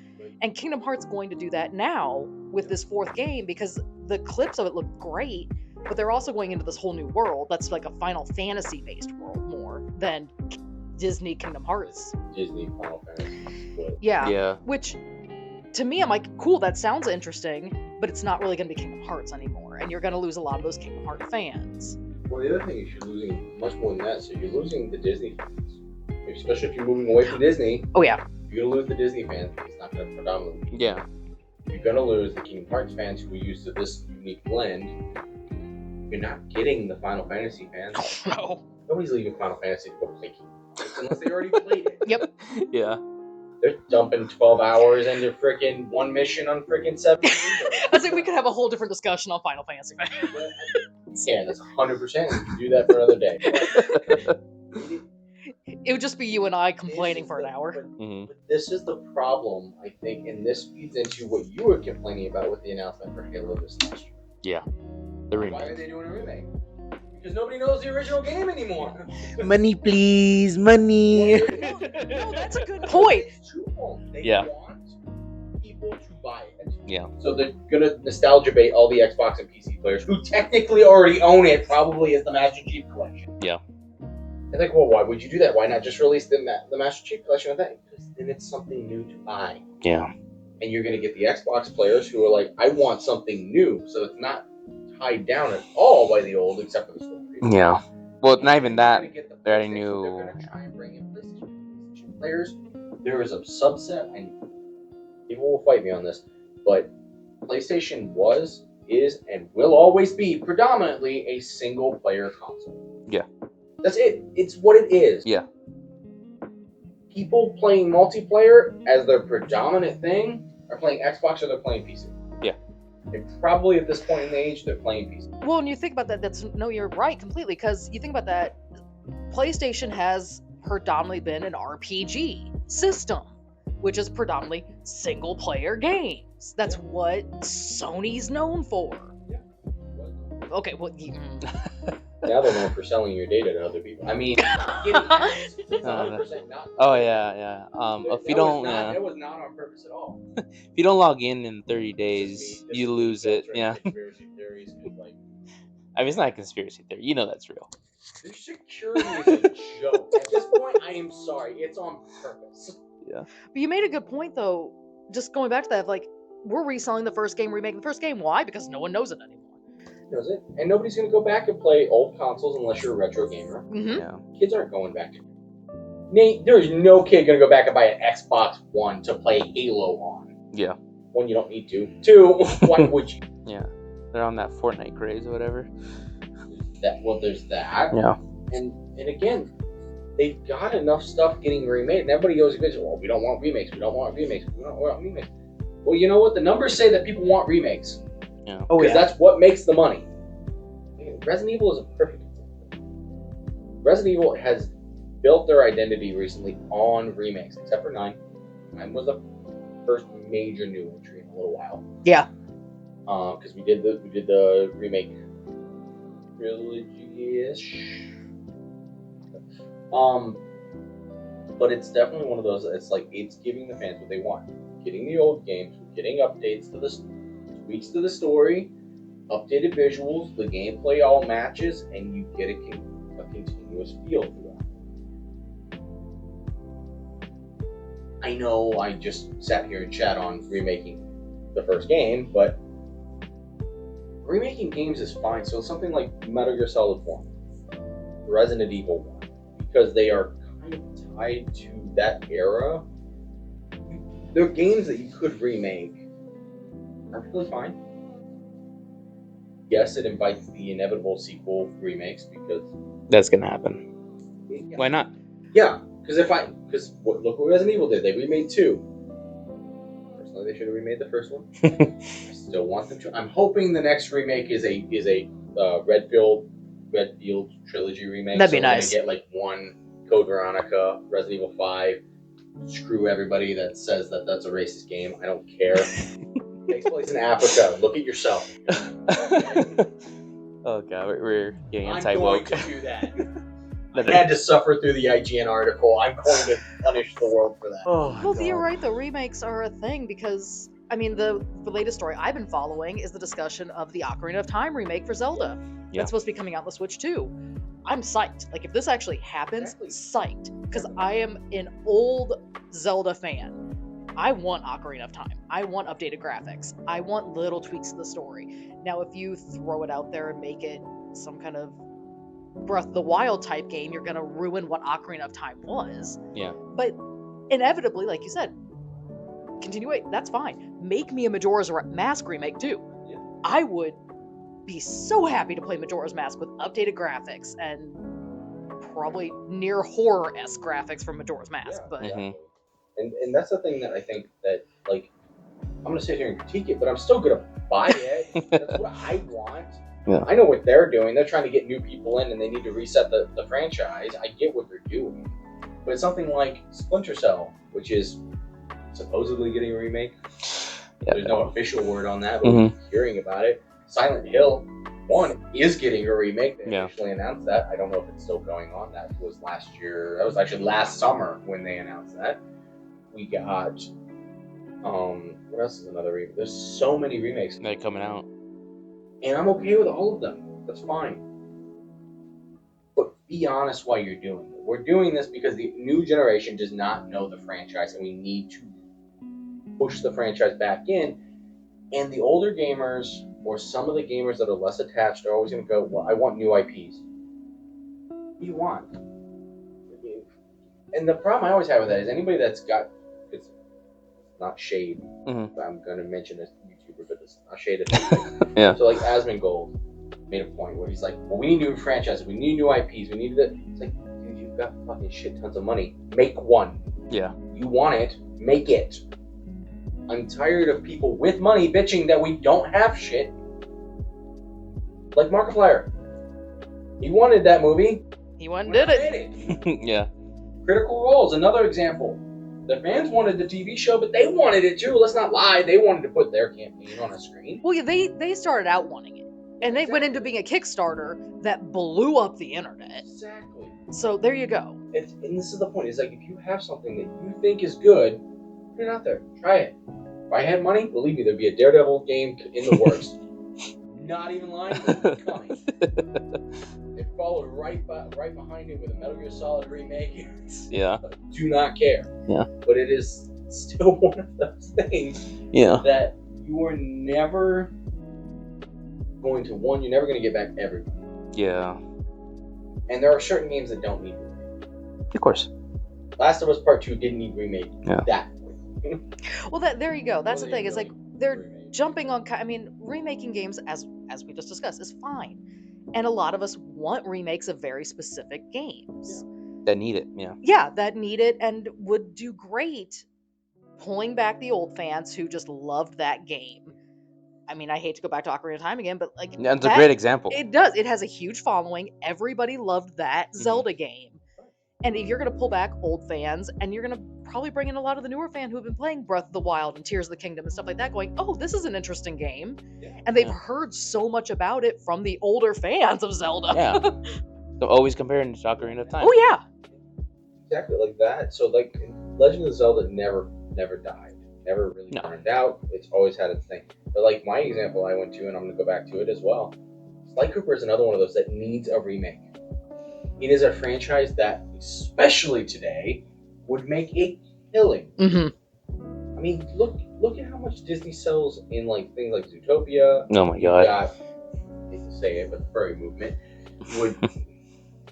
And Kingdom Hearts going to do that now with this 4th game because the clips of it look great. but they're also going into this whole new world that's like a Final Fantasy based world more than Disney Kingdom Hearts. Disney Final Fantasy. But Yeah. Which, to me, I'm like, cool, that sounds interesting, but it's not really going to be Kingdom Hearts anymore, and you're going to lose a lot of those Kingdom Hearts fans. well, the other thing is you're losing much more than that. So you're losing the Disney fans, especially if you're moving away from Disney. Oh yeah. You're gonna lose the Disney fans. It's not gonna predominantly. Yeah. You're gonna lose the Kingdom Hearts fans who are used to this unique blend. You're not getting the Final Fantasy fans. No. Nobody's leaving Final Fantasy to go play Kingdom Hearts unless they already played it. Yep. Yeah. They're dumping 12 hours into freaking one mission on freaking 7 years. I think we could have a whole different discussion on Final Fantasy fans. Yeah, that's 100%. We can do that for another day. It would just be you and I complaining for an hour. But this is the problem, I think, and this feeds into what you were complaining about with the announcement for Halo this last year. Yeah. The Why remake. are they doing a remake? Because nobody knows the original game anymore. Money, please, money. No, that's a good point. It's twofold. They Yeah. want people to buy it. Yeah. So they're gonna nostalgia bait all the Xbox and PC players who technically already own it, probably as the Master Chief Collection. Yeah. It's like, well, why would you do that? Why not just release the Master Chief Collection of that? Because then it's something new to buy. Yeah. And you're gonna get the Xbox players who are like, I want something new, so it's not tied down at all by the old, except for the story. Yeah. Well, not even that. They're adding PlayStation, new. They're gonna try and bring in PlayStation players. There is a subset, and people will fight me on this, but PlayStation was, is, and will always be predominantly a single-player console. Yeah. That's it. It's what it is. Yeah. People playing multiplayer as their predominant thing are playing Xbox or they're playing PC. Yeah. And probably at this point in the age, they're playing PC. Well, and you think about that, you're right completely, because you think about that, PlayStation has predominantly been an RPG system, which is predominantly single player games. That's what Sony's known for. Yeah. Okay, well, Now they're known for selling your data to other people. I mean, getting hacked. It's 100% not. Oh yeah, yeah. If you don't, it was not on purpose at all. if you don't log in 30 days, you lose it. Yeah. Conspiracy theories, like, I mean, it's not a conspiracy theory. You know that's real. their security is a joke. At this point, I am sorry. It's on purpose. But you made a good point, though. Just going back to that, like, we're reselling the first game, remaking the first game. Why? Because no one knows it anymore. Knows it, and nobody's gonna go back and play old consoles unless you're a retro gamer. Mm-hmm. Yeah. Kids aren't going back. Nate, there's no kid gonna go back and buy an Xbox One to play Halo on. Yeah. One, you don't need to. Two, why would you? Yeah. They're on that Fortnite craze or whatever. There's that. Yeah. And again, they've got enough stuff getting remade, and everybody goes, well, we don't want remakes. We don't want remakes. We don't want remakes. Well, you know what? The numbers say that people want remakes. Yeah. Oh, Because that's what makes the money. Resident Evil is a perfect example. Resident Evil has built their identity recently on remakes, except for 9. 9 was the first major new entry in a little while. Yeah. Because we did the remake trilogy-ish. But it's definitely one of those. It's like it's giving the fans what they want. Getting the old games, getting updates to the tweaks to the story, updated visuals, the gameplay all matches, and you get a continuous feel throughout. I know I just sat here and chat on remaking the first game, but remaking games is fine. So something like Metal Gear Solid 1, Resident Evil 1, because they are kind of tied to that era. They're games that you could remake. Perfectly fine. Yes, it invites the inevitable sequel remakes because That's gonna happen. yeah. Why not? Yeah, because look what Resident Evil did. They remade 2. Personally, they should have remade the first one. I still want them to. I'm hoping the next remake is a Redfield trilogy remake. That'd be so we're nice. gonna get like 1 Code Veronica, Resident Evil 5. Screw everybody that says that that's a racist game. I don't care. Takes place in Africa. Look at yourself. Oh god, we're getting I'm anti-woke. going to do that. I had to suffer through the IGN article. I'm going to punish the world for that. Oh, Well, God. you're right, though. Remakes are a thing because, I mean, the latest story I've been following is the discussion of the Ocarina of Time remake for Zelda. Yeah. That's supposed to be coming out on the Switch too. I'm psyched. Like, if this actually happens, psyched. Because I am an old Zelda fan. I want Ocarina of Time. I want updated graphics. I want little tweaks to the story. Now, if you throw it out there and make it some kind of Breath of the Wild type game, you're going to ruin what Ocarina of Time was. Yeah. But inevitably, like you said, that's fine. Make me a Majora's Mask remake too. Yeah. I would be so happy to play Majora's Mask with updated graphics and probably near horror-esque graphics from Majora's Mask. But and that's the thing that I think that, like, I'm gonna sit here and critique it, but I'm still gonna buy it. That's what I want. Yeah. I know what they're doing. They're trying to get new people in, and they need to reset the franchise. I get what they're doing, but it's something like Splinter Cell, which is supposedly getting a remake. Yeah, There's no official word on that, but we're hearing about it. Silent Hill 1 is getting a remake. They officially announced that. I don't know if it's still going on. That was last year. That was actually last summer when they announced that. We got what else is another remake? There's so many remakes They're coming out, and I'm okay with all of them. That's fine. But be honest while you're doing it. We're doing this because the new generation does not know the franchise, and we need to push the franchise back in. And the older gamers, or some of the gamers that are less attached, are always going to go, well, I want new IPs. What do you want? And the problem I always have with that is anybody that's got, it's not shade. I'm going to mention this YouTuber, but it's not shade. Yeah. So like Asmongold made a point where he's like, well, we need new franchises, we need new IPs, we need it. It's like, dude, you've got fucking shit tons of money. Make one. Yeah. You want it, make it. I'm tired of people with money bitching that we don't have shit. Like Markiplier. He wanted that movie. He went and did it. Yeah. Critical Role's another example. The fans wanted the TV show, but they wanted it too. Let's not lie. They wanted to put their campaign on a screen. Well, yeah, they started out wanting it. And they went into being a Kickstarter that blew up the internet. Exactly. So there you go. And this is the point. It's like, if you have something that you think is good, put it out there. Try it. If I had money, believe me, there'd be a Daredevil game in the works. Not even lying, it's coming. It followed right behind it with a Metal Gear Solid remake. Yeah. Do not care. Yeah. But it is still one of those things that you are never going to you're never going to get back everybody. Yeah. And there are certain games that don't need remake. Of course. Last of Us Part 2 didn't need remake that way. Well, there you go. That's the thing. It's like they're jumping on. I mean, remaking games, as we just discussed, is fine, and a lot of us want remakes of very specific games that need it. Yeah. Yeah, that need it and would do great pulling back the old fans who just loved that game. I mean, I hate to go back to Ocarina of Time again, but like it's a great example. It does. It has a huge following. Everybody loved that Zelda game. And if you're going to pull back old fans, and you're going to probably bring in a lot of the newer fans who have been playing Breath of the Wild and Tears of the Kingdom and stuff like that, going, oh, this is an interesting game. Yeah. And they've heard so much about it from the older fans of Zelda. Yeah. So always comparing to Ocarina of Time. Oh, yeah. Exactly like that. So, like, Legend of Zelda never died. Never really burned out. It's always had its thing. But, like, my example I went to, and I'm going to go back to it as well, Sly Cooper is another one of those that needs a remake. It is a franchise that, especially today, would make a killing. Mm-hmm. I mean, look at how much Disney sells in like things like Zootopia. Oh my god! I hate to say it, but the furry movement would.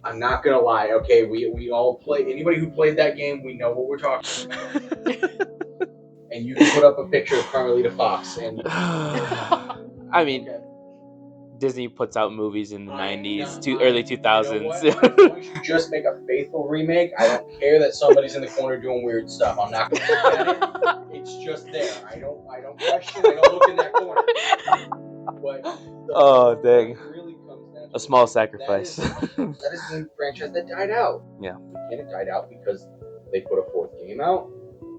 I'm not gonna lie. Okay, we all play. Anybody who played that game, we know what we're talking about. And you can put up a picture of Carmelita Fox, and I mean. Okay. Disney puts out movies in the 90s, early 2000s. You know what? Why don't you just make a faithful remake? I don't care that somebody's in the corner doing weird stuff. I'm not going to look at it. It's just there. I don't question. I don't look in that corner. But dang! Really comes down to a small sacrifice. That is the franchise that died out. Yeah. And it died out because they put a fourth game out,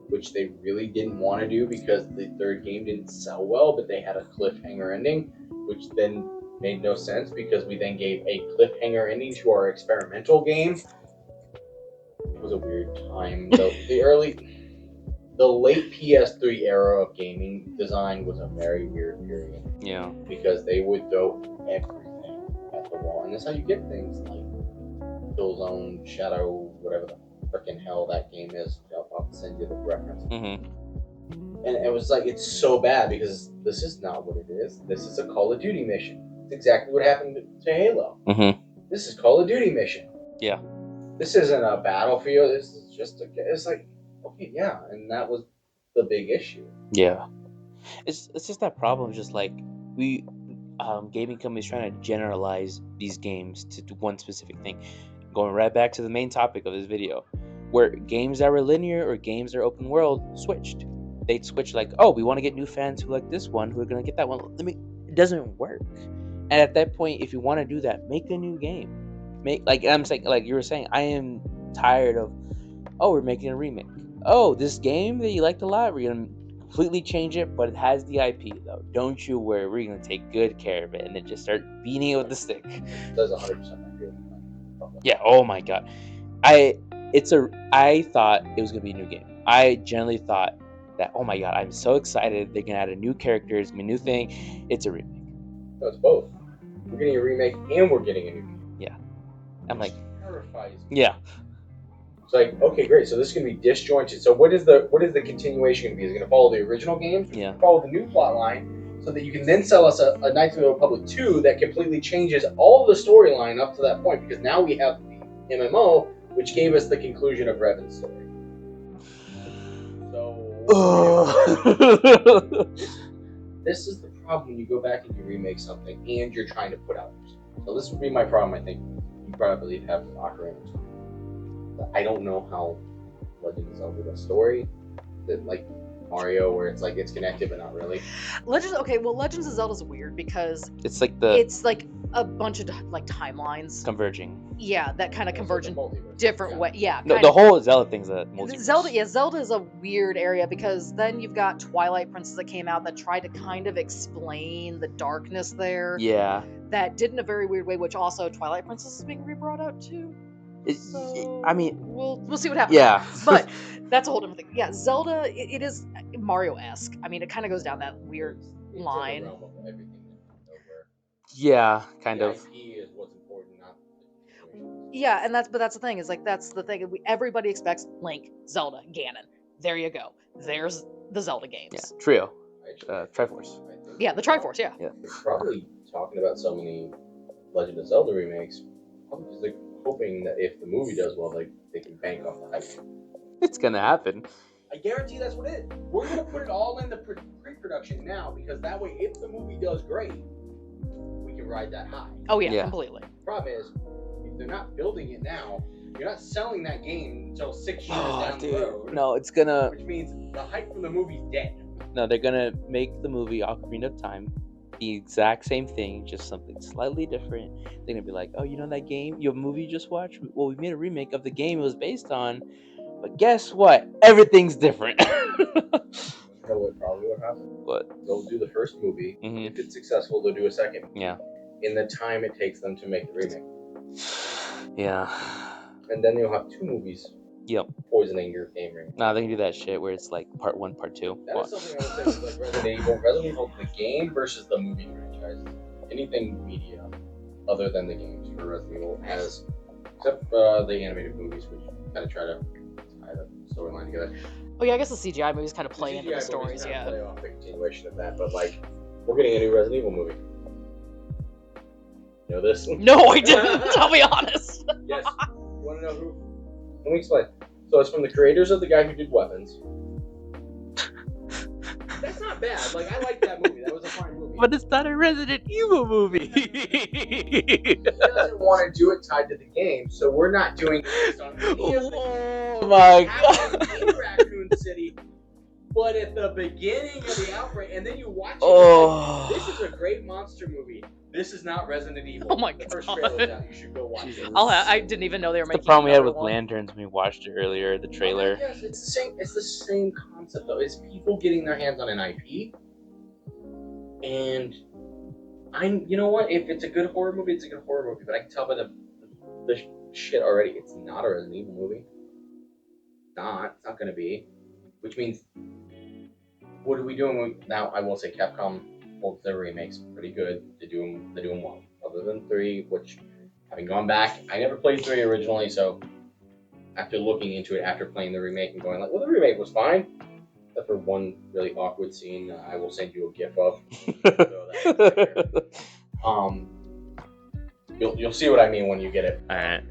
which they really didn't want to do because the third game didn't sell well, but they had a cliffhanger ending, which then made no sense because we then gave a cliffhanger ending to our experimental game. It was a weird time. The the late PS3 era of gaming design was a very weird period. Yeah. Because they would throw everything at the wall. And that's how you get things like Killzone, Shadow, whatever the freaking hell that game is. I'll send you the reference. Mm-hmm. And it was like, it's so bad because this is not what it is. This is a Call of Duty mission. It's exactly what happened to Halo. Mm-hmm. This is Call of Duty mission. Yeah. This isn't a Battlefield. This is just it's like, okay, yeah. And that was the big issue. Yeah. It's just that problem. Just like we, gaming companies trying to generalize these games to do one specific thing. Going right back to the main topic of this video, where games that were linear or games that are open world switched. They'd switch like, oh, we want to get new fans who like this one, who are gonna get that one. It doesn't work. And at that point, if you want to do that, make a new game. I'm saying, like you were saying, I am tired of, oh, we're making a remake. Oh, this game that you liked a lot, we're gonna completely change it, but it has the IP though. Don't you worry, we're gonna take good care of it, and then just start beating it with the stick. That's 100% agree. Yeah. Oh my god. I thought it was gonna be a new game. I generally thought that, oh my god, I'm so excited. They're gonna add a new character, it's gonna be a new thing. It's a remake. No, it's both. We're getting a remake and we're getting a new game. Yeah. I'm like, terrifies me. yeah. It's like, okay, great. So this is gonna be disjointed. So what is the continuation gonna be? Is it gonna follow the original games? Yeah. Follow the new plot line, so that you can then sell us a Knights of the Republic 2 that completely changes all the storyline up to that point, because now we have the MMO, which gave us the conclusion of Revan's story. So this is the problem when you go back and you remake something and you're trying to put out. So this would be my problem. I think you probably have with Ocarina of Time. I don't know how Legend of Zelda does story that like Mario, where it's like it's connected but not really. Legends of Zelda is weird because it's like a bunch of like timelines converging. Yeah, that kind of converge in Multiverse. different way. Yeah, No, the whole Zelda thing's a multiverse. Zelda is a weird area because then you've got Twilight Princess that came out that tried to kind of explain the darkness there. Yeah. That did in a very weird way, which also Twilight Princess is being rebrought out too. I mean, we'll see what happens. Yeah. But that's a whole different thing. Yeah, Zelda, it is Mario-esque. I mean, it kind of goes down that weird line. In the realm of everything that yeah, kind of. IP is what's important, not the situation. Yeah, and that's the thing is like that's the thing. Everybody expects Link, Zelda, Ganon. There you go. There's the Zelda games. Yeah, trio, Triforce. Yeah, the Triforce. Yeah. They're probably talking about so many Legend of Zelda remakes, probably because they're hoping that if the movie does well, they can bank off the hype. It's gonna happen. I guarantee that's what it is. We're gonna put it all in the pre-production now, because that way, if the movie does great, we can ride that high. Oh yeah. Completely. The problem is, if they're not building it now, you're not selling that game until 6 years down the road. No, it's gonna. Which means the hype from the movie's dead. No, they're gonna make the movie Ocarina of Time the exact same thing, just something slightly different. They're gonna be like, oh, you know that game, your movie you just watched? Well, we made a remake of the game it was based on, but guess what? Everything's different. You know what probably would happen? What? They'll do the first movie. Mm-hmm. If it's successful, they'll do a second. Yeah. In the time it takes them to make the remake. Yeah. And then you'll have two movies. Yep. Poisoning your game ring. Nah, they can do that shit where it's like part 1, part 2. That is something I would say with like Resident Evil. Resident Evil, the game versus the movie franchise. Anything media other than the games for Resident Evil has, except the animated movies, which kind of try to tie the storyline together. Oh yeah, I guess the CGI movies kind of play into the CGI stories. movies kind Yeah. of play off the continuation of that, but like, we're getting a new Resident Evil movie. You know this? No, I didn't. I'll be honest. Yes. You want to know who? Let me explain. So it's from the creators of the guy who did Weapons. That's not bad. Like, I like that movie. That was a fine movie. But it's not a Resident Evil movie. He doesn't want to do it tied to the game, so we're not doing it based on any of the Oh my god. in Raccoon City. But at the beginning of the outbreak, and then you watch it, Oh. like, this is a great monster movie. This is not Resident Evil. Oh my The first God. trailer's out. You should go watch it. I didn't even know they were The making. problem we had another with one. lanterns when we watched it earlier, the trailer. Yes, it's the same. It's the same concept though. It's people getting their hands on an IP, and you know what? If it's a good horror movie, it's a good horror movie. But I can tell by the shit already, it's not a Resident Evil movie. It's not gonna be. which means what are we doing now? I will say Capcom holds their remakes pretty good. They do them well. Other than 3, which having gone back, I never played 3 originally, so after looking into it, after playing the remake and going like, well, the remake was fine, except for one really awkward scene. I will send you a GIF of. You'll see what I mean when you get it. All right.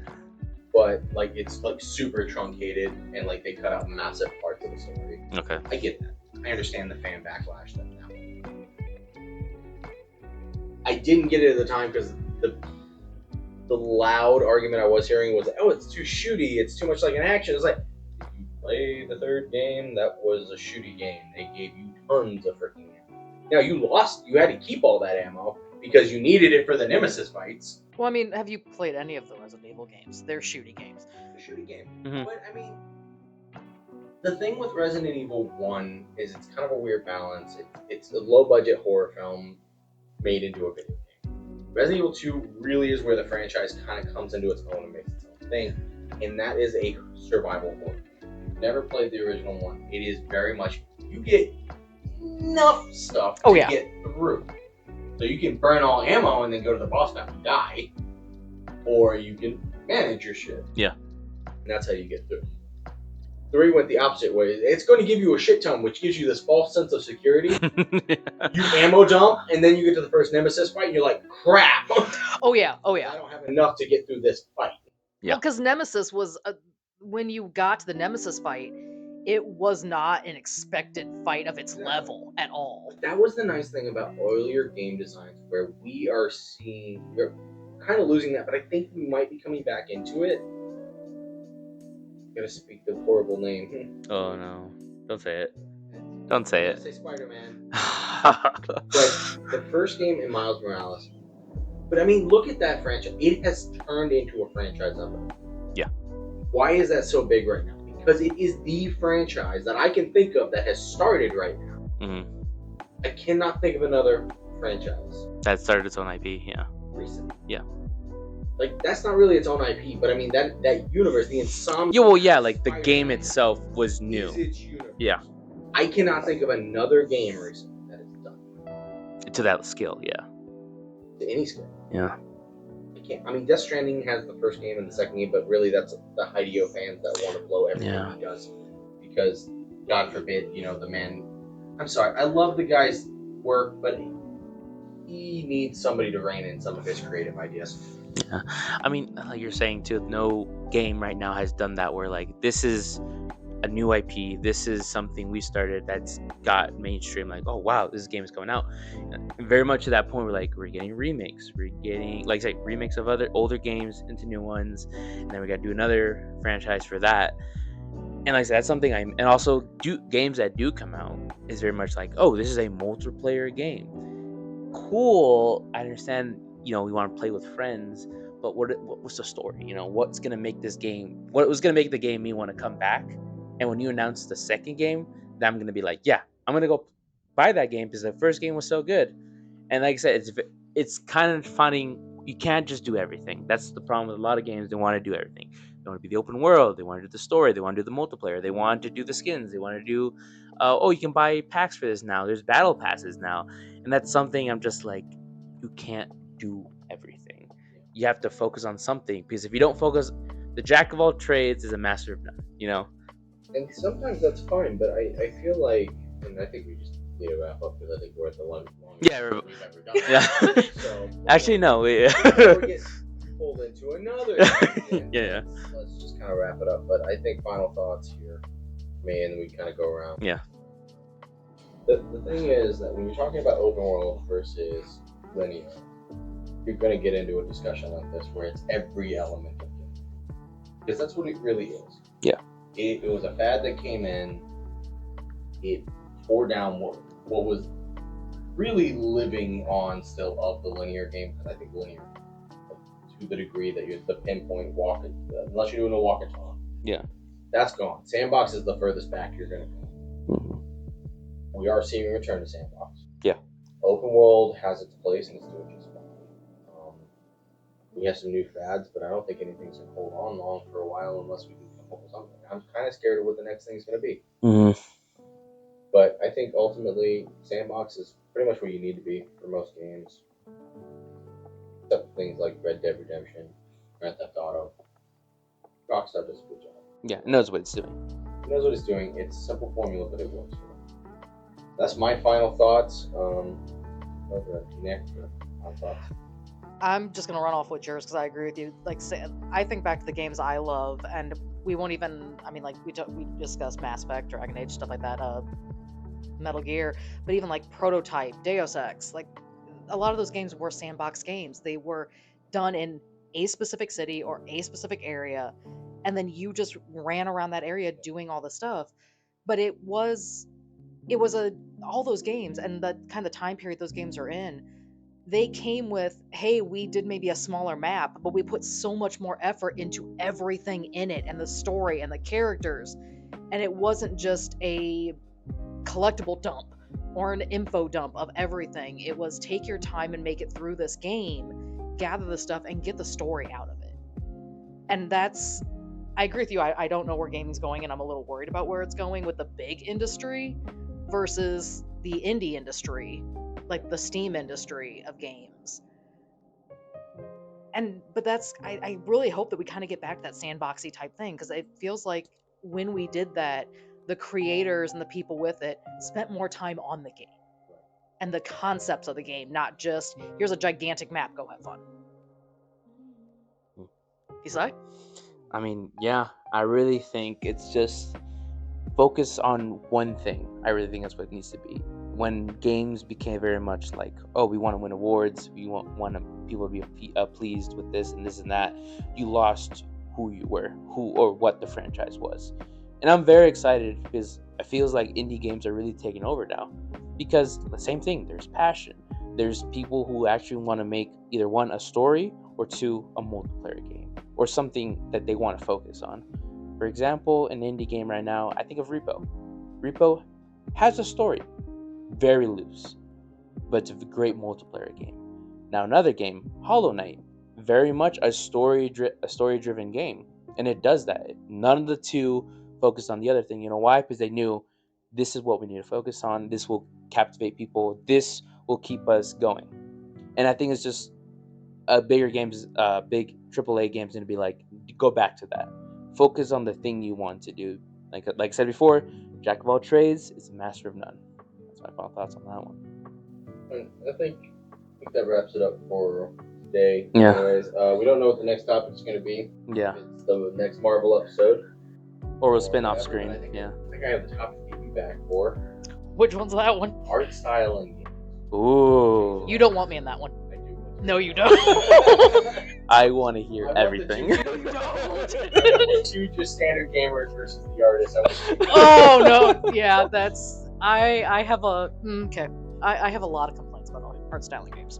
But like it's like super truncated and like they cut out massive parts of the story. Okay. I get that. I understand the fan backlash that now. I didn't get it at the time because the loud argument I was hearing was, oh, it's too shooty, it's too much like an action. It's like, did you play the 3rd game? That was a shooty game. They gave you tons of freaking ammo. Now you had to keep all that ammo because you needed it for the Nemesis fights. Well, I mean, have you played any of the Resident Evil games? They're shooty games. It's a shooty game. Mhm. But I mean, the thing with Resident Evil 1 is it's kind of a weird balance. It's a low budget horror film made into a video game. Resident Evil 2 really is where the franchise kind of comes into its own and makes its own thing, and that is a survival horror. If you've never played the original one, it is very much, you get enough stuff to get through. So you can burn all ammo and then go to the boss battle and die, or you can manage your shit. Yeah. And that's how you get through. 3 went the opposite way. It's going to give you a shit ton, which gives you this false sense of security. You ammo dump, and then you get to the first Nemesis fight, and you're like, crap. Oh yeah. I don't have enough to get through this fight. Yeah. Well, because Nemesis was when you got to the Nemesis fight, it was not an expected fight of its level at all. That was the nice thing about earlier game designs, where we're kind of losing that, but I think we might be coming back into it. Gotta speak the horrible name. Oh no! Don't say it. Don't say it. Say Spider-Man. But the first game in Miles Morales. But I mean, look at that franchise. It has turned into a franchise of it. Yeah. Why is that so big right now? Because it is the franchise that I can think of that has started right now. Mm-hmm. I cannot think of another franchise That started its own IP. Yeah. recently. Yeah. Like, that's not really its own IP, but I mean, that universe, the Insomniac. Yeah. Well, yeah. Like the game itself was new. Is its universe. Yeah. I cannot think of another game recently that is done To that skill. Yeah. to any scale. Yeah. I can't. I mean, Death Stranding has the first game and the second game, but really that's the Hideo fans that want to blow everything he does. Because, God forbid, the man... I'm sorry, I love the guy's work, but he needs somebody to rein in some of his creative ideas. Yeah. I mean, like you're saying too, no game right now has done that where like this is a new IP, this is something we started that's got mainstream, like, oh wow, this game is coming out. And very much to that point, we're getting remakes, we're getting like I say remakes of other older games into new ones, and then we got to do another franchise for that. And like I said, that's something and also games that do come out is very much like, oh, this is a multiplayer game. Cool, I understand, we want to play with friends, but what's the story? What's gonna make this game? What was gonna make the game me want to come back? And when you announce the second game, then I'm gonna be like, yeah, I'm gonna go buy that game because the first game was so good. And like I said, it's kind of finding you can't just do everything. That's the problem with a lot of games. They want to do everything. They want to be the open world. They want to do the story. They want to do the multiplayer. They want to do the skins. They want to do, you can buy packs for this now. There's battle passes now, and that's something I'm just like, you can't do everything. You have to focus on something, because if you don't focus, the jack of all trades is a master of none. And sometimes that's fine, but I feel like, and I think we just need to wrap up because I think we're at the longest Yeah, we've ever done. yeah. So, Actually, no. before we get pulled into another Yeah. let's just kind of wrap it up. But I think final thoughts here, me, and we kind of go around. Yeah. The thing is that when you're talking about open world versus linear, you're going to get into a discussion like this where it's every element of it. Because that's what it really is. Yeah. It was a fad that came in. It tore down what was really living on still of the linear game. And I think linear, to the degree that you're the pinpoint walk, unless you're doing a walk and talk. Yeah. That's gone. Sandbox is the furthest back you're going to go. Mm-hmm. We are seeing a return to Sandbox. Yeah. Open world has its place and it's doing just fine. We have some new fads, but I don't think anything's going to hold on long for a while unless we can come up with something. I'm kind of scared of what the next thing's going to be. Mm-hmm. But I think ultimately, Sandbox is pretty much where you need to be for most games. Except for things like Red Dead Redemption, Grand Theft Auto. Rockstar does a good job. Yeah, it knows what it's doing. It knows what it's doing. It's a simple formula, but it works for them. That's my final thoughts. Over Nick, your final thoughts. I'm just gonna run off with yours because I agree with you. I think back to the games I love, and we won't even. I mean, like we discussed Mass Effect, Dragon Age, stuff like that, Metal Gear, but even like Prototype, Deus Ex, like a lot of those games were sandbox games. They were done in a specific city or a specific area, and then you just ran around that area doing all the stuff. But it was all those games and the kind of time period those games are in, they came with, hey, we did maybe a smaller map, but we put so much more effort into everything in it and the story and the characters. And it wasn't just a collectible dump or an info dump of everything. It was take your time and make it through this game, gather the stuff, and get the story out of it. And I agree with you. I don't know where gaming's going, and I'm a little worried about where it's going with the big industry versus the indie industry, like the Steam industry of games. But I really hope that we kind of get back to that sandboxy type thing, because it feels like when we did that, the creators and the people with it spent more time on the game and the concepts of the game, not just here's a gigantic map, go have fun. Isai? I mean, yeah, I really think it's just focus on one thing. I really think that's what it needs to be. When games became very much like, oh, we want to win awards, we want people to be pleased with this and that, you lost who you were, who or what the franchise was. And I'm very excited because it feels like indie games are really taking over now. Because the same thing, there's passion. There's people who actually want to make either one, a story, or two, a multiplayer game, or something that they want to focus on. For example, an indie game right now, I think of Repo. Repo has a story, very loose, but it's a great multiplayer game. Now another game, Hollow Knight, very much a story-driven game, and it does that. None of the two focused on the other thing. You know why? Because they knew this is what we need to focus on. This will captivate people. This will keep us going. And I think it's just bigger games, big AAA games, need to be like, go back to that. Focus on the thing you want to do. Like I said before, Jack of all trades is a master of none. That's my final thoughts on that one. And I think that wraps it up for today. Yeah. Anyways, we don't know what the next topic is going to be. Yeah. It's the next Marvel episode. Or we'll spin off whatever, screen. but I think Yeah. I have the topic to get you back for. Which one's that one? Art style and games. Ooh. You don't want me in that one. I do. No, you don't. I want to hear I want everything. Two just standard gamers versus the artist. Oh no, yeah, that's I have a okay. I have a lot of complaints about art styling games.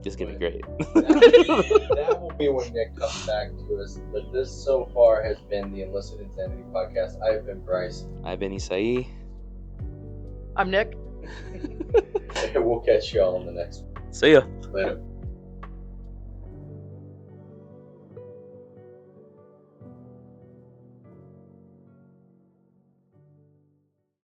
It's gonna be great. That will be when Nick comes back to us. But this so far has been the Enlisted Insanity podcast. I've been Bryce. I've been Isai. I'm Nick. And we'll catch y'all on the next one. See ya. Later.